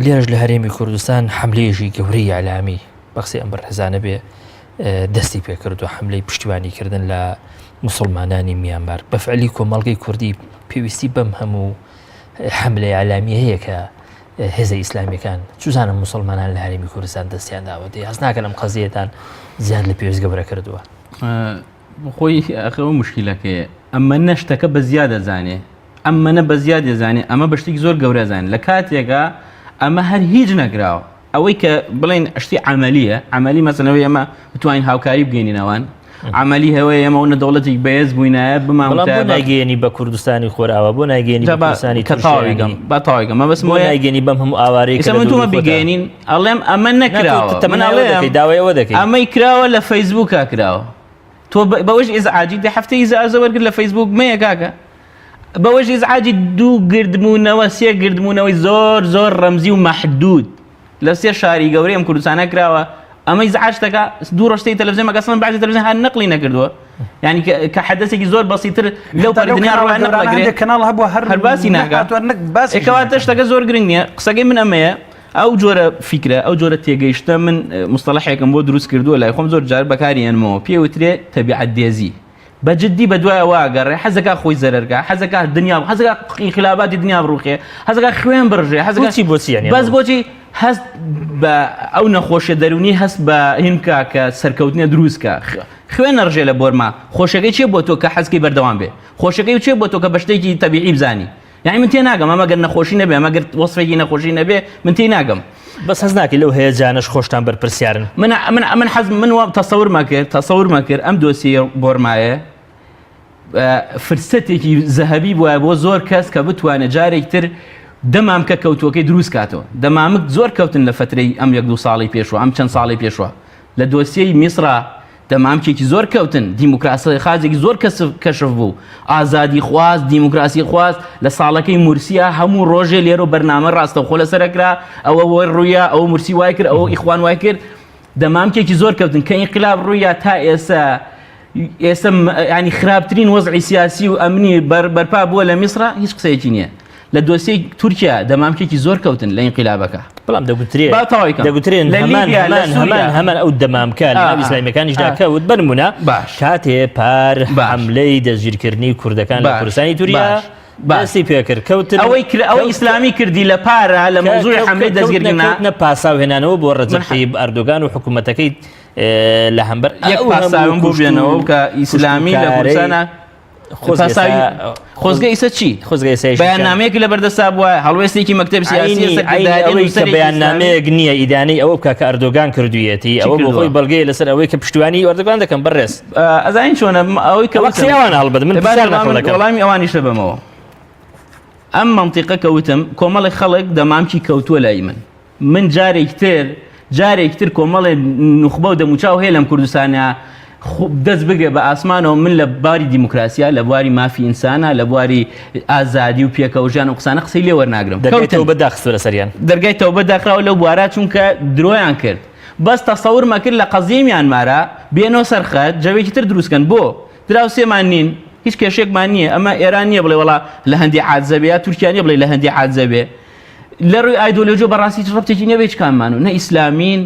لێرەش لە هەرێمی کوردستان حملەیەکی گەورەی ئالامی بەخسی ئەم بەرهەزانە بێ دەستی پێکردو حملەی پشتیوانیکردن لە مسلمانانی میانمار بەفعلی کۆمەڵگەی کوردی پێویستی بەم هەموو حملەی ئالامی هەیە کە هێزە ئیسلامیەکان چوزانم مسلمانان لە هەرێمی کوردستان دەستیان داوەتی هەست ناکەن ئەم قەزیەتان زیاد لە پێویست گەورە کردووە خۆی ئەخەوە مشکلەکەیە ئەمە نەشتەکە بە زیاد دەزانێ ئەمەە بە زیاد دەزانێ ئەمە بەشتێکی زۆر گەورەزانێت لە کاتێکە ئەمە هەر هیچ نەگراوە ئەوەی کە بڵێن شتی عملیە عملی مەسەنەوەی ئەمە بتوانین هاوکاری بگەینەوەن عملی هەوەیە ئەمەەوە دەوڵەتی بەهێز بووینایە بۆ نایگەێنی بە کوردستانی خۆراوە بۆ نایگەێنی بەسانی کەتاویگەم بەتاویگەم مە بەسم نایگەێنی بەم هەموو ئاوارەیەمە بگەێنین ئەڵێم ئەمە نەکراوە مناڵەکەی داوایەوە دەکەی ئەمەی کراوە لە فەیسبووکە کراوە تۆ بەوەش ئێزعاجی دە هەفتەی ئیزازە وەرگرت لە فەیسبووک مەیە کاکە بەوەش ئیزعاجی دوو گردبوونەوە سێ گردبوونەوەی زۆر ڕەمزی و مەحدود لە سێ شاری گەورەی ئەم کوردستانە کراوە ئەمە ئیزعاجەکە دوو ڕۆژتەی تەلەڤیزیۆن مەگەسن بعضی تەلەڤیزیۆن هەر نەقلی نەکردووە یعنی کە حەدەسێکی زۆر بەسیتر لەو پەردنیا ڕۆژ نەقلەگرێت کەناڵ هەبووە هەر باسی ناکات ئێکەواتە شتەکە زۆر گرنگ نییە قسەکەی من ئەمەیە ئەو جۆرە فیکرە ئەو جۆرە تێگەیشتە من مستەڵەحێکم بۆ دروست کردووە لای خۆم زۆر جار بەکاریێنمەوە پێوترێ تەبیعەت دێزی بەجددی بە دوایە واگەڕێ حەزەکە خۆی زەرەرگا حەزەکە دنیا حەزەکە انقلاباتی دنیا بڕوخێ حەزەکە خوێن بڕژێ حەزەکە بۆچی بەس بۆچی هەست بە ئەو نەخۆشیە دەرونی هەست بە هینکا کە سەرکەوتنە دروستکە خوێن نەڕژێ لە بۆرما خۆشەکەی چێ بۆ تۆ کە حەزکی بەردەوام بێ خۆشەکەی چێ بۆ تۆ کە بەشتێکی تەبیعی بزانی یعنی من تێ ناگەم ئەمەگەر نەخۆشی نەبێ ئەمەگەر وەسفێکی نەخۆشی نەبێ من تێ ناگەم بەس هەز ناکەی لەو هەیە جانش خۆشتان بەرپرسیارن من حەز من تەسەور مەکرد ئەم دۆسیە بۆرمایە فرسەتێکی زەهەبی بووە بۆ زۆر کەس کە بتوانێت جارێک تر دەمامکە کەوتوەکەی دروست کاتەوە دەمامک زۆر کەوتن لە فترەی ئەم 1-2 ساڵی پێشوە ئەم چەند ساڵی پێشوە لە دۆسیەی میسرا دەمامکێکی زۆر کەوتن دیموکراسی خازێکی زۆر کەشف بوو ئازادی خواست دیموکراسی خواست لە ساڵەکەی مورسیا هەموو ڕۆژێ لێرە بەرنامە ڕاستەوخۆ لەسەرکرا ئەوە وەر ڕوویە ئەوە مورسی وای کرد ئەوە ئیخوان وای کرد دەمامکێکی زۆر کەوتن کە ئینقلاب ڕوویە تا ئێستا ینی خراپترین وەزعی سیاسی و ئەمنی بەرپا بووە لە میسرا هیچ قسەیەکی نییە لە دۆسیەی تورکیا دەمامکێکی زۆر کەوتن لە ئینقلابەکە بەڵام دەگوترێن هەمان ئەو دەمامکان ئیسلامیەکانیشدا کەوت بنمونە کاتێ پار حملەی دەستگیرکردنی کوردەکان لە کوردستانی توریا باسی پێکرد کەوتن ئەوەی ئیسلامی کردی لە پارە لە مۆزوعی حملەی دەستگیرکردنە پاساو هێنانەوە بۆ ڕەجەب تەیب ئەردۆگان و حکوومەتەکەی لە هەمبەر یەک پاساوم بۆ بێنەوە کە ئیسلامی لە کوردستانە خۆزگە ئیسە چی بەیاننامەیەکی لە بەردەستا بووە هەڵوێستێکی مەکتەب سیاسی بەیاننامەیەک نییە ئیدانەی ئەوە بکە کە ئەردۆگان کردوویەتی ئەوە بۆ خۆی بەڵگەی لەسەر ئەوەی کە پشتیوانی ئەردۆگان دەکەم بەڕێز ئەزانین چۆنە ئەوەی کە قسەیەوان هەڵبەت من وەڵامی ئەوانیشە بەمەوە ئەم مەنتیقە کەوتم کۆمەڵی خەڵک دەمامکی کەوتووە لای من جارێک تر کۆمەڵێ نوخبە و دەموچاو هەیە لەم کوردستانە دەست بگرێ بە ئاسمانەوە من لە باری دیموکراسیا لە بواری مافی ئینسانە لە بواری ئازادی و پێکەوژیان و قسانە قسەی لێ وەرناگرم دەرگایتەوە بەداخستە لە سەریان دەرگایتەوە بەداخراوە لەو بوارە چونکە درۆیان کرد بەس تەسەور مەکرد لە قەزیە میانمارە بێنەوە سەرخەت جەوێکی تر دروستکەن بۆ دراوسێمان نین هیچ کێشێکمان نییە ئەمە ئێران نییە بڵێ وڵا لە هەندی عادزەبێ یا تورکیانە بڵێ لە هەندی عادزەبێ لە ڕووی ئایدۆلۆژی بەڕاستی ڕەبتێکی نەبێ هیچ کاممان و نە ئیسلامین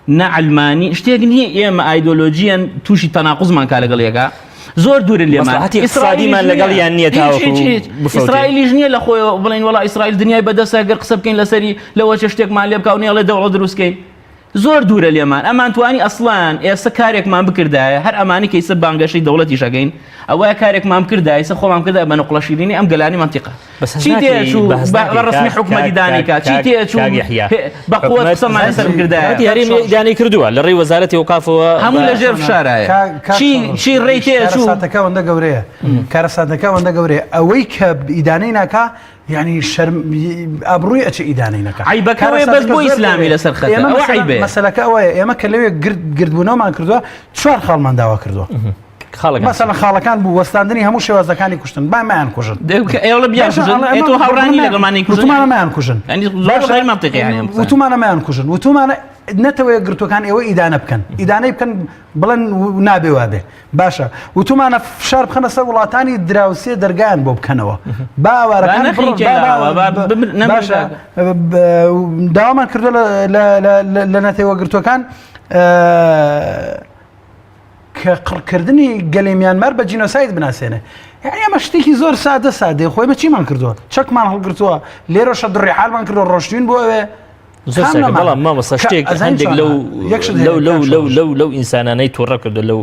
نە علمانی شتێک نییە ئێمە ئایدۆلۆژیان تووشی تەناقوزمان کا لەگەڵ یەکە زۆر دوورن لێمان ئیسرائیلمان لەگەڵ یان نییە ئیسرائیلیش نییە لە خۆی بڵێن وڵا ئیسرائیل دنیای بەدەستە گەر قسە بکەین لەسەری لەوە چ شتێکمان لێ بکاو نێڵێ دەوڵەت دروستکەین زۆر دوورە لێمان ئەمان توانی ئەسڵان ئێستا کارێکمان بکردایە هەر ئەمانی کە ئیسە بانگەشەی دەوڵەتی شەکەین ئەوەیە کارێکمان بکردایە ئیسە خۆمان کردای بە نەقڵەشیرینی ئەم گەلانی مەنتیقە چی تێچوو بە ڕسمی حکومەتی دانیکا چی تێچوو بە قووەت قسەمان لەسەر بکردایە هەرێمی دانی کردووە لە ڕێی وەزارەتی ئەوقافەوە هەموو لەژێر فشارایە چی ڕێی تێچوو کارەساتەکە ئەوەندە گەورەیە کارەساتەکە ئەوەندە گەورەیە ئەوەی کە ئیدانەی ناکا يعني شرم أبروي أشي إداني نكا عيبك هو بس بو إسلامي لسر خطأ أو عيبه مثلا كأوي ما كلوي قرد بونا ما كردوا شوار خال من دعوة كردوا مثلا خاله كان بو وستاندني همو شيء وزكاني كشتن ما ينكشن يلا بينكشن أنتو هوراني لقل ما ينكشن وتو ما ينكشن يعني غير منطقي يعني وتو ما ينكشن وتو ما نتوي قرتو كان إيوه إدانة بكن إدانة بكن بلن نابي وهذا باشا وتو ما أنا في شارب خمسة ولاتاني دراوسية درجان بوب كنوا باوركان باشا دائما كردو لا نتوي قرتو كان كردني قال میانمار بە جینۆساید بناسێنێ یعنی ئەمە شتێکی زۆر سادە خۆی بە چیمان کردووە چەکمان هەڵگرتووە لێرەشە دڕی حالمان کردو ڕۆشتین بۆ ئەوێ بەڵام مامۆستا شتێک هەندێک لەو ئینسانانەی تووڕە کردو لەو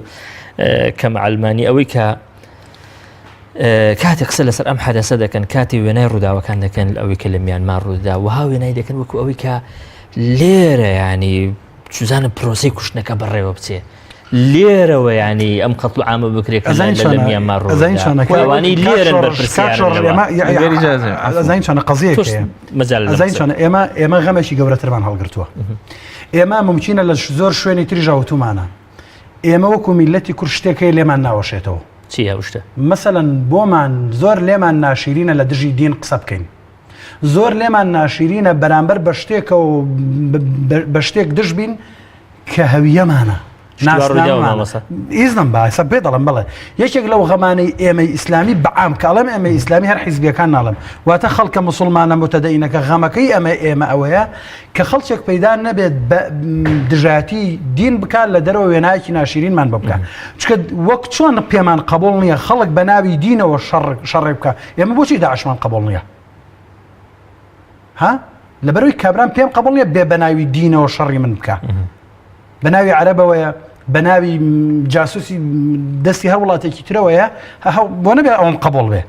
کەم ئەلمانی ئەوەی کە کاتێک قسە لەسەر ئەم حادەسە دەکەن کاتی وێنای ڕووداوەکان دەکەن ئەوەی کە لە میانمار ڕوودا وها وێنای دەکەن وەکو ئەوەی کە لێرە ینی چوزانە پرۆسی کوشتنەکە بەڕێوە بچێ لێرەوە ینی ئەم قەتڵ عامە بکرێت لە میانمار ڕووداوانی لێرن بەرپرسیارەزین چۆنە قەزیەک ئێمە غەمێکی گەورەترمان هەڵگرتووە ئێمە ممکنە لە زۆر شوێنی تری ژاوتومانە ئێمە وەکو میلەتی کورد شتێکی لێمان ناوەشێتەوە چی هەوشتە مەسەلەن بۆمان زۆر لێمان ناشیرینە لە دژی دین قسە بکەین زۆر لێمان ناشیرینە بەرامبەر بە شتێکەوە بە شتێک دژ بین کە هەویەمانە ئیزنم باسە پێ دەڵم بڵێ یەکێک لەو غەمانەی ئێمەی ئیسلامی بەعام کاڵم ئێمە ئیسلامی هەر حیزبیەکان ناڵم واتە خەڵکە مسلمانە متەدەینەکە غەمەکەی ئێمە ئەوەیە کە خەڵچێک پەیدا نەبێت دژاتی دین بکات لە دەرەوە وێنایەکی ناشیرینمان بە بکات چکە وەک چۆن پێمان قبول نییە خەڵک بە ناوی دینەوە شەڕێ بکە ئێمە بۆچی داعشمان قبول نییە ها لەبەرەوەی کابران پێم قبول نییە بێ بە ناوی دینەوە شەڕی من بکە بەناوی عەرەبەوەیە بەناوی جاسوسی دەستی هەر وڵاتێکی ترەوەیە بۆ نەبێ ئەوم قبول بێ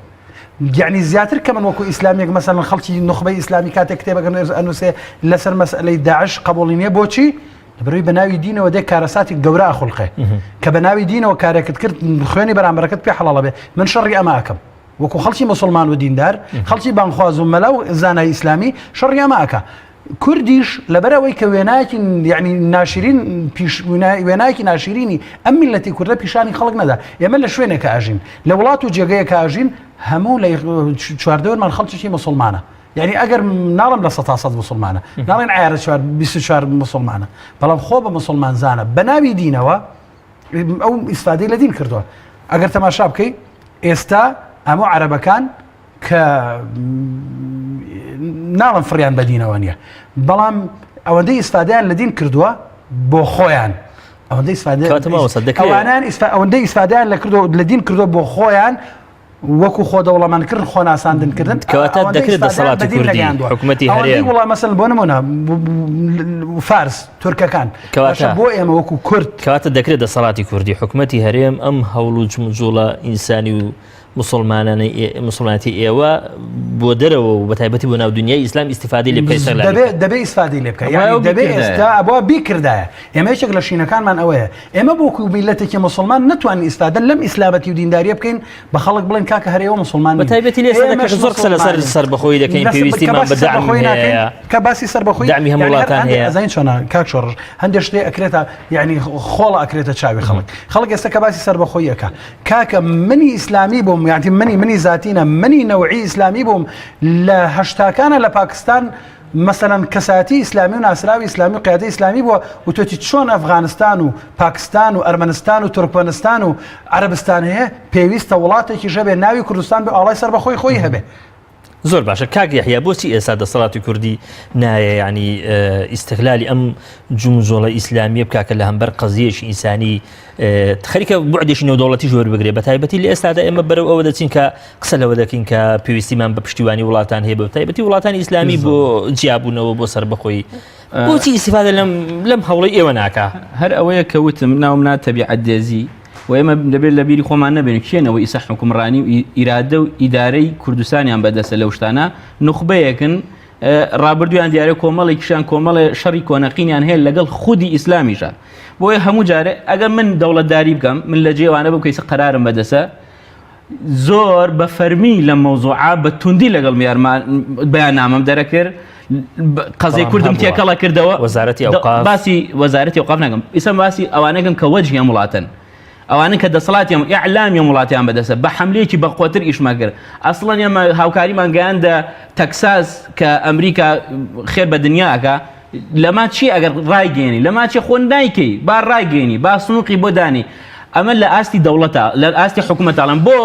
یعنی زیاتر کە من وەکو ئیسلامیەک مەسەلەن خەڵکی نخبەی ئیسلامی کاتێک کتێبەکەن ئەنووسێ لەسەر مەسئلەی داعش قبوڵی نییە بۆچی لەبەرەوەی بەناوی دینەوە دێک کارەساتی گەورە ئەخڵقێ کە بەناوی دینەوە کارێکت کرد خوێنی بەرامبەرەکەت پێ حەڵاڵە بێ من شەڕی ئەمە ئەکەم وەکو خەڵکی مسلمان و دیندار خەڵکی بانخواز و مەلا و زانای ئیسلامی شەڕی ئەمە ئەکە کوردیش لەبەرەوەی کە وێنایەکی یعنی ناشرین وێنایەکی ناشرینی ئەم میلەتی کوردە پیشانی خەڵک نەدا ئێمە لە شوێنێکە ئاژین لە وڵات و جێگەیەکە ئاژین هەموو لە چواردەوەرمان خەڵکیی مسلمانە یعنی ئەگەر ناڵم لە 100 مسلمانە ناڵێن عیارە 24 مسلمانە بەڵام خۆ بە مسلمان زانە بە ناوی دینەوە ئەو ئیسفادەی لە دین کردووە ئەگەر تەماشا بکەی ئێستا هەموو عەرەبەکان کە ناڵم فڕیان بە دینەوە نییە بەڵام ئەوەندەی ئیسفادەیان لە دین کردووە بۆ خۆیان ئەوەندەی ئیسفادەیان لە دین کردووە بۆ خۆیان وەکو خۆ دەوڵەمانکردن خۆ ناساندنکردن کەواتە دەکرێت دەسەڵاتی کوردی حکوومەتی هەرێم وڵام مەسەلەن بۆ نمونە فارس تورکەکان بۆ ئێمە وەکو کورد کەواتە دەکرێت دەسەڵاتی کوردی حکومەتی هەرێم ئەم هەوڵ و جوڵە ئینسانی و مسلمانەتی ئێوە بۆ دەرەوە و بە تایبەتی بۆ ناو دنیای ئیسلام ئیستیفادەی لێ بکەیت دەبێت ئیسفادەی لێ بکە دەبێت ئێستا ئەوە بیکردایە ئێمە یەکێک لە شینەکانمان ئەوەیە ئێمە بۆکو میلەتێکی مسلمان نتوانین ئیسفادە لەم ئیسلامەتی و دینداریە بکەین بە خەڵک بڵێن کاکە هەرێوە مسلمان بە تایبەتی لێ زۆر قسە لەسەر سەربەخۆیی دەکەین پێویستیمان بە داعم هەیە کە باسی سەربەخۆیی داعمی هەموو وڵاتان هەیە ئەزین چۆنە کاک شۆڕژ هەندێک شتێ ئەکرێتە یعنی خۆڵە ئەکرێتە چاوی خەڵک ئێستا کە باسی سەربەخۆیی ئەکا کاکە منی ئیسلامی بووم یعنی منی زاتینە منی نەوعی ئیسلامی بووم لە هەشتاکانە لە پاکستان مەسەلەن کەساتی ئیسلامی و ناسراوی ئیسلامی و قیادەی ئیسلامی بووە و تۆتی چۆن ئەفغانستان و پاکستان و ئەرمەنستان و تورکمەنستان و عەرەبستان هەیە پێویستە وڵاتێکی ژەبێ ناوی کوردستان بێ ئاڵای سەربەخۆی خۆی هەبێ زۆر باشە کاک یحیا بۆچی ئێستا دەسەڵاتی کوردی نایە ینی ئیستیغلالی ئەم جومجۆڵە ئیسلامیە بکاکە لە هەمبەر قەزیەشی ئینسانی خەریکە بوعدێکی نێودەوڵەتی ژۆر بگرێ بە تایبەتی لە ئێستادا ئێمە بەرەو ئەوە دەچین کە قسە لەوە دەکەین کە پێویستیمان بە پشتیوانی وڵاتان هەیە بە تایبەتی وڵاتانی ئیسلامی بۆ جیابوونەوە بۆ سەربەخۆی بۆچی ئیستیفادە لەم هەوڵی ئێوە ناکا هەر ئەوەیە کە وتم ناومنا تەبیعەت دێزی و ئێمە دەبێت لە بیری خۆمان نەبێن کێنەوە ئیسا حکومڕانی و ئیرادە و ئیدارەی کوردستانیان بەدەستە لەو شتانە نخبەیەکن ڕابردویان دیارە کۆمەڵێکیشان کۆمەڵێ شەڕی کۆنەقینیان هەیە لەگەڵ خودی ئیسلامیشە بۆیە هەموو جارێ ئەگەر من دەوڵەتداری بکەم من لە جێوانە بم کەیسە قەرارم بەدەسە زۆر بە فەرمی لە مەوزوعا بە توندی لەگەڵ بەیاننامەم دەرەکرد قەزەی کوردم تێکەڵە کردەوە باسی وەزارەتی ئەوقاف ناکەم ئیسا باسی ئەوانەکەن کە وەجهیان وڵاتن ئەوانە کە دەسەڵاتیان ئیعلامیان وڵاتیان بەدەسە بە حملەیەکی بەقوتر ئیشما کرد ئەسڵەن ئێمە هاوکاریمان گەیاندە تەکساس کە ئەمریکا خێر بە دنیاکە لەما چی ئەگەر ڕایگەێنی لەما چی خۆ نایکەی با ڕایگەێنی با سنووقی بۆ دانی ئەمە لە ئاستی دەوڵەتە لە ئاستی حکوومەتاڵم بۆ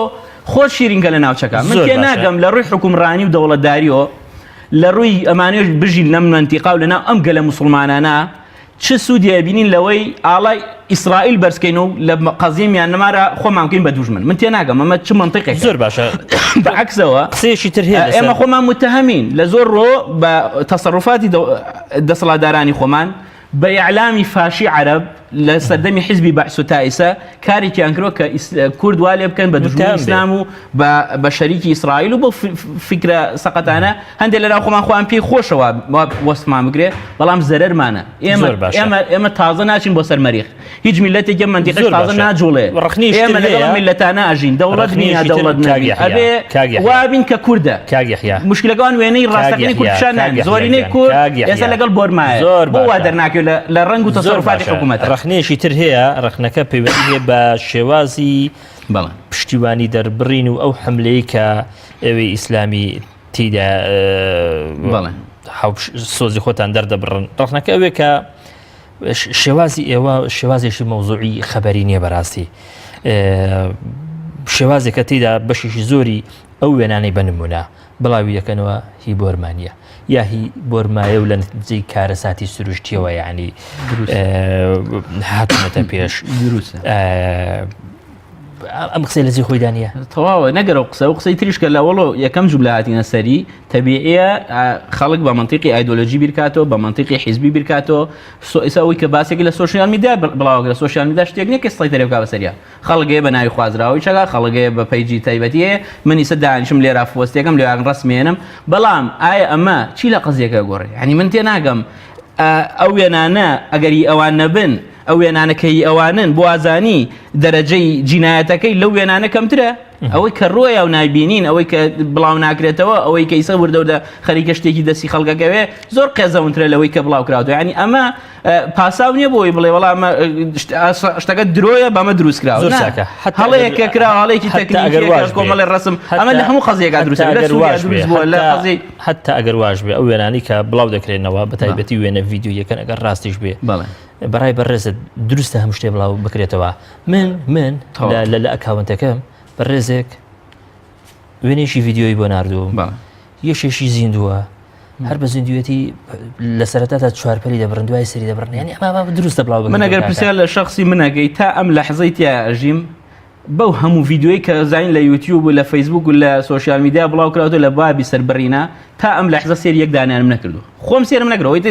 خۆش شیرینکە لە ناوچەکە من پێ ناگەم لە ڕووی حکومڕانی و دەوڵەتداریەوە لە ڕووی ئەمانێش بژی لەم منتیقا و لەناو ئەم گەلە موسڵمانانە چ سوودی بینین لەوەی ئاڵای ئیسرائیل بەرزکەین و لە قەزیمیان نەمارە خۆمان بکەین بە دوژمن من تێناگەم ئەمە چ منطقێک زۆر باشە بەعکسەوە قسەیەکی تر هەیە ئێمە خۆمان متهمین لە زۆر ڕۆ بە تەسەڕوفاتی دەسەڵاتدارانی خۆمان بە ئیعلامی فاشی عەرەب لە سەردەمی حیزبی بەعس و تائیسە کارێکیان کردووە کە کورد وا لێ بکەن بە دژمنی ئیسلام و بە شەریکی ئیسرائیل و بۆ فکرە سەقەتانە هەندێک لەناو خۆمان خۆیان پێی خۆشەوە وەستمان بگرێ بەڵام زەرەرمانە ئێمە تازە ناچین بۆ سەر مەریخ هیچ میلەتێکی منتیقەش تازە ناجوڵێ ئێمە لەگەڵ میلەتانە ئەژین دەوڵەت نییە دەوڵەت نەبی ئەبێ وابین کە کووردە مشکلەکان وێنەی ڕاستەقینی کوردشان نان زۆرینەی کورد ئێستا لەگەڵ بۆرمایە بۆ وا دەرناکەوێت لە ڕەنگ و تەسەڕوفاتی حکوومەتە ڕخنێشی تر هەیە ڕخنەکە پەیوەندی هەیە بە شێوازی پشتیوانی دەربڕین و ئەو حملەیە کە ئێوەی ئیسلامی تیدا سۆزی خۆتان دەردەبڕن ڕخنەکە ئەوێ کە شێوازی ئێوە شێوازێکی مەوزوعی خەبەری نییە بەڕاستی شێوازێکە تێدا بەشێکی زۆری ئەو وێنانەی بنمونە بڵاوی دەکەنەوە هی بۆرمانیە یا هی بۆرمایە و لە نتیجەی کارەساتی سروشتیەوە یعنی هاتوونەتە پێش ئەم قسەی لەجێ خۆی دانیە تەواوە نەگەرە قسە و قسەی تریشکە لە وەڵۆ یەکەم جوبلە هاتینە سەری تەبیعیە خەڵک بە منطقی ئایدۆلۆژی بیرکاتەوە بە منطقی حیزبی بیرکاتەوە ئەوەی کە باسێکی لە سۆشیال میدیا بڵاوەکە لە سۆشیال میدیا شتێک نییە کە سڵی تەرێ بکا بەسەریە خەڵگەیە بە ناوی خوازراوی چەکە خەڵگەیە بە پەیجی تایبەتیە منی سە دانیشم لێرا فۆستێکم لێیان ڕسمێنم بەڵام ئایا ئەمە چی لە قزیەکە گۆڕی ینی من تێناگەم ئەو وێنانە ئەگەری ئەوان نەبن ئەو وێنانەکەی ئەوانن بۆ ئازانی دەرەجەی جینایەتەکەی لەو وێنانە کەمترە ئەوەی کە ڕۆیە و نایبینین ئەوەی کە بڵاو ناکرێتەوە ئەوەی کە ئیسە وردەودە خەریکە شتێکی دەستی خەڵگەکەوێ زۆر قێزەونترە لەوەی کە بڵاو کراوە ینی ئەمە پاساو نییە بۆی بڵێ وەڵام شتەکە درۆیە بەمە دروست کراوە هەڵەیەکە کرا هەڵەیەکی تەکنیکی کۆمەڵی ڕسم ئەمە لە هەموو قەزیەکە دروست حتا ئەگەر واش بێ ئەو وێنانی کە بڵاو دەکرێنەوە بە تایبەتی وێنە ڤیدیۆ یەکەن ئەگەر ڕاستیش بێ بەڕای بەڕێزت دروستە هەموو شتێ بڵاو بکرێتەوە من لە ئەکاونتەکەم بەڕێزێک وێنێکی ڤیددیۆی بۆ نردووم یەشێکی زیندووە هەر بە زیندوێتی لە سەرەتا چوارپەلی دەبڕن دوای سەری دەبڕن ینی ئەمە دروستە بڵاو من ئەگەر پرسیار لە شخصی منەگەی تا ئەم لە حەزەی تیا ئەژیم بەو هەموو ڤیددیۆی کە زین لە یوتیوب و لە فەیسبوک و لە سۆشیال میدیا بڵاو کراوە لە بابی سەربڕینە تا ئەم لە حەزە سێر یەک دانیانم نەکردو خۆم سێرم نەکرەوەی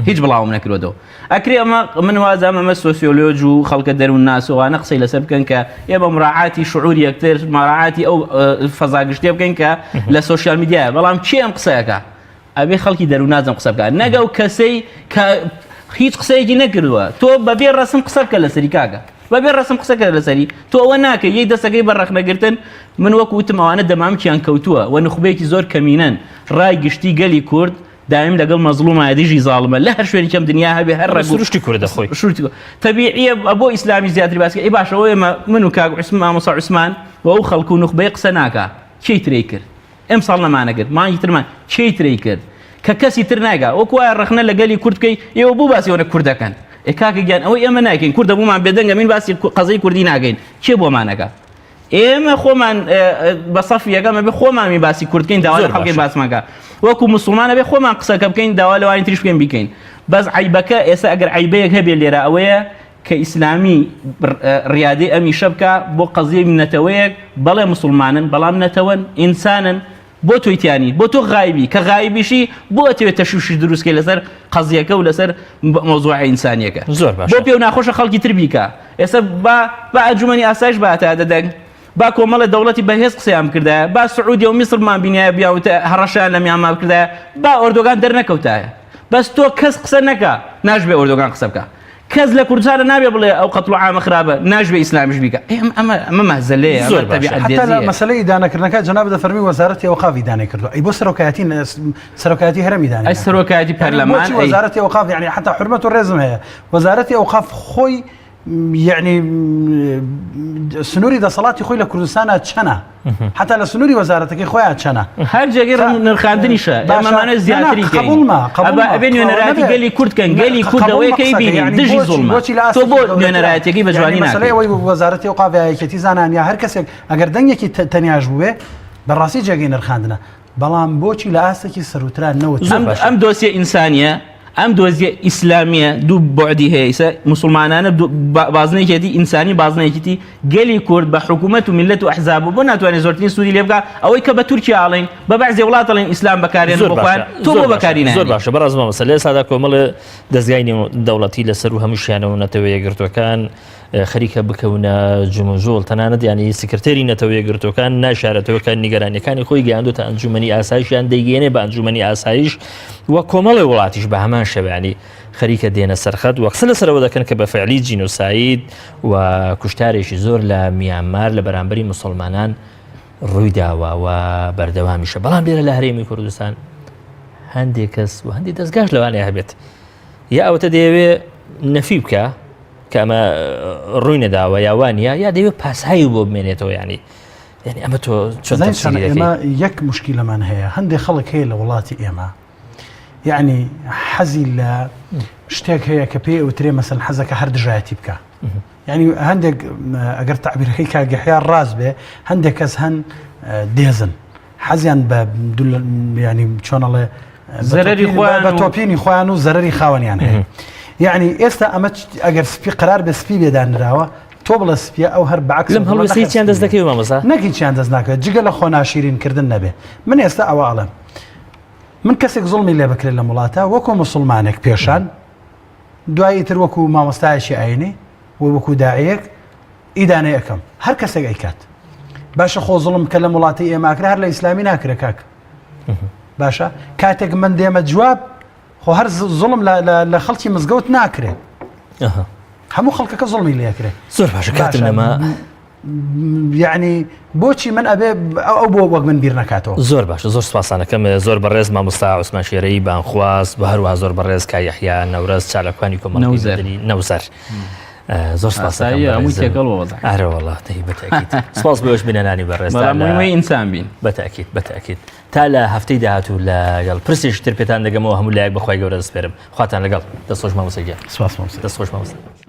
هیچ بڵاوم نەکردەوە ئەکرێ ئەمە من وازام ئەمە سۆسیۆلۆژ و خەڵکە دەروون ناسەوانە قسەی لەسەر بکەن کە ئێمە مراعاتی شعوری یەکتر مراعاتی ئەو فەزاگشتێ بکەین کە لە سۆشیال میدیایە بەڵام چی ئەم قسەیەکە ئەبێ خەڵکی دەروون نازم قسە بکات نەگەو کەسەی کە هیچ قسەیەکی نەکردووە تۆ بەبێ ڕسم قسە بکە لەسەری کاکە بەبێ ڕسم قسەکە لەسەری تۆ ئەوە ناکە یەک دەستەکەی بە ڕەخنەگرتن من وەکو وتم ئەوانە دەمامکیان کەوتووە و نخبەیەکی زۆر کەمینەن ڕای گشتی گەلی کورد دایم لەگەڵ مەزلومە دیژی زاڵمە لە هەر شوێنی کەم دنیا هەبێ هەر ڕێگوشتی کوردە خۆی تەبیعیە بۆ ئیسلامی زیاتری باسکە ئەی باشەوە ئێمە من و کاک مامۆستا عوسمان و ئەو خەڵک و نخبەی قسە ناکە چی ترەی کرد ئەم ساڵ نەمانەکرد مانگی ترمان چی ترەی کرد کە کەسی تر ناگا وەکو وایە ڕەخنە لە گەلی کوردکەی ئێوە بوو باسیەوە کوردەکەن ئێکاکە گیان ئەوەی ئێمە ناکەین کوردە بوومان بێدەنگە من باسی قەزەی کوردی ناگەین چێ بۆمانەکە ئێمە خۆمان بە سەف یەکەمە بێ خۆمانی باسی کوردکەین داوای خەڵکەی باسمانکە وەکو موسڵمانە بێ خۆمان قسەکە بکەین داوا لەوانی تریش بکەین بیکەین بەس عیبەکە ئێستا ئەگەر عیبەیەک هەبێ لێرە ئەوەیە کە ئیسلامی ڕیادەی ئەمی شەبکە بۆ قەزیەی نەتەوەیەک بەڵێ موسڵمانن بەڵام نەتەوەن ئینسانن بۆ تۆیتیانی بۆ تۆ غایبی کە غایبیشی بۆ ئەتەوێت تەشویشی دروستکەی لەسەر قەزیەکە و لەسەر مۆزوعی ئینسانیەکە زۆر باش بۆ پێ ناخۆشە خەڵکی تر بیکە ئێستا با ئەنجومەنی ئاسایش باتە دەدەن با کۆمەڵە دەوڵەتی بەهێز قسەیان کردایە با سعودی و میسرمان بینایە بیاوتە هەڕەشیان لە میانمار کردایە با ئۆردۆگان دەرنەکەوتایە بەس تۆ کەس قسە نەکە ناژبێ ئۆردۆگان قسە بکە کەس لە کوردستانە نابێ بڵێ ئەو قەتڵ و عامە خراپە ناژبێ ئیسلامیش بیکە ئەمە مەزەلەیە حتى لە مەسەلەی دانەکردنەکە جەناب دەفەرمی وەزارەتی ئەوقاف دانەی کردووە ئەی بۆ سەرۆکایەتی هەرەمی دانێ ئەی سەرۆکایەتی پەرلەمان وەزارەتی ئەوقاف یعنی حتى حرمەت و ڕێزم هەیە وەزارەتی ئەوقاف خۆی يعني سنووری دەسەڵاتی خۆی لە کوردستانە چەنە حتا لە سنووری وەزارەتەکەی خۆیان چەنە هەر جێگەی نرخاندنیشە ئەمانە زیاتری ئەبێ نوێنەرایەتی گەلی کوردکەن گەلی کوردەوەیەکەی بینی دژی زوڵمە تۆ بۆ نوێنەرایەتێکی بە جوانی ناکەی وەزارەتی ئەوقاف زانان یا هەر کەسێک ئەگەر دەنگێکی تەنیاش بووێ بەڕاستی جێگەی نرخاندنە بەڵام بۆچی لە ئاستێکی سەروتران نەوت ئەم دۆسیە ئینسانیە ئەم دۆزیە ئیسلامیە دوو بۆعدی هەیە مسلمانانە بازنێکێتی ئینسانی بازنێکیتی گەلی کورد بە حکوومەت و میلەت و ئەحزاب بۆ ناتوانێت زۆرترین سوودی لێ بکات ئەوەی کە بە تورکیا ئاڵێن بە بەعزێ وڵات ئەڵێن ئیسلام بەکارێن بخوان تۆ بۆ بەکاری زۆر باشە بەڕازمە مەسەلەیە سادا کۆمەڵ دەستگای دەوڵەتی لەسەر و هەمووشیانەوە نەتەوە یەکگرتوەکان خەریکە بکەونە جموزۆڵ تەنانەت ینی سکرتێری نەتەوە یەکگرتوەکان ناشارەتەوەکان نیگەرانیەکانی خۆی گەیاندوتە ئەنجومەنی ئاسایشیان دەیگەێنێ بە ئەنجومەنی ئاسایش وە کۆمەڵی وڵاتیش بە هەمان شەوێنی خەریکە دێنە سەرخەت و قسە لەسەرەوە دەکەن کە بە فعلی جینۆساید و کوشتارێکی زۆر لە میانمار لە بەرامبەری مسلمانان ڕووی داوە و بەردەوامیشە بەڵام لێرە لە هەرێمی کوردستان هەندێک کەس و هەندی دەستگاش لەوانەیە هەبێت یا ئەوەتە دەیەوێ نەفی بکە کە ئەمە ڕووی نەداوە یاوانە یا دەیوێت پاسایی بۆ بمێنێتەوە ینی ئەمە تۆ ئێمە یەک مشکیلەمان هەیە هەندێک خەڵک هەیە لە وڵاتی ئێمە یعنی حەزی لە شتێک هەیە کە پێی ئەوترێ مەسەن حەزەکە هەر دژایەتی بکە یعنی هەندێک ئەگەر تعبیرەکەی کاگەحیان ڕاز بێ هەندێک کەس هەن دێزن حەزیان بە ینی چۆنەڵێ زەرەری بە تۆپینی خۆیان و زەرەری خاوەنیان هەیە یعنی ئێستا ئەمە ئەگەر سپی قرار بە سپی بێدانراوە تۆ بڵە سپیە ئەو هەر بەعکس لەم هەڵوێستەی چیان دەست دەکەی مامۆستا نەکی چیان دەست ناکەێت جگە لە خۆناشیرینکردن نەبێ من ئێستا ئەوە ئەڵێم من کەسێک زوڵمی لێ بکرێت لە وڵاتە وەکو مسلمانێک پێشان دوایی تر وەکو مامۆستایەکی ئاینی و وەکو داعیەک ئیدانەی ئەەکەم هەر کەسێک ئەیکات باشە خۆ زوڵم کە لە وڵاتی ئێماکرا هەر لە ئیسلامی ناکرێت کاک باشە کاتێک من دێمە جواب خۆ هەر زوڵم لە خەڵکی مزگەوت ناکرێت هەموو خەڵکەکە زوڵمی لێکرێت زۆر باشە کاتم نەما یعنی بۆچی من ئەبێ ئەو بۆ وەک من بیر نکاتەوە زۆر باشە زۆر سپاسانەکەم زۆر بەڕێز مامۆستا عوسمان شێرەی بانخواست بە هەروە زۆر بەڕێز کا یەحیا نەورەز چالەکوانی کۆمەڵی نەوزەر زۆر ئارە وڵاتی بەتاکید سپاس بەوەش بنەنانی بەڕێز ئینسان بین بەتاکید تا لە هەفتەی داهاتوو لەگەڵ پرسێکی تر پێتان دەگەمەوە هەموو لایەک بەخوای گەورە دەسپێرم خواتان لەگەڵ دەستخۆش مامۆستا گیان سپاس دەستخۆش مامۆستا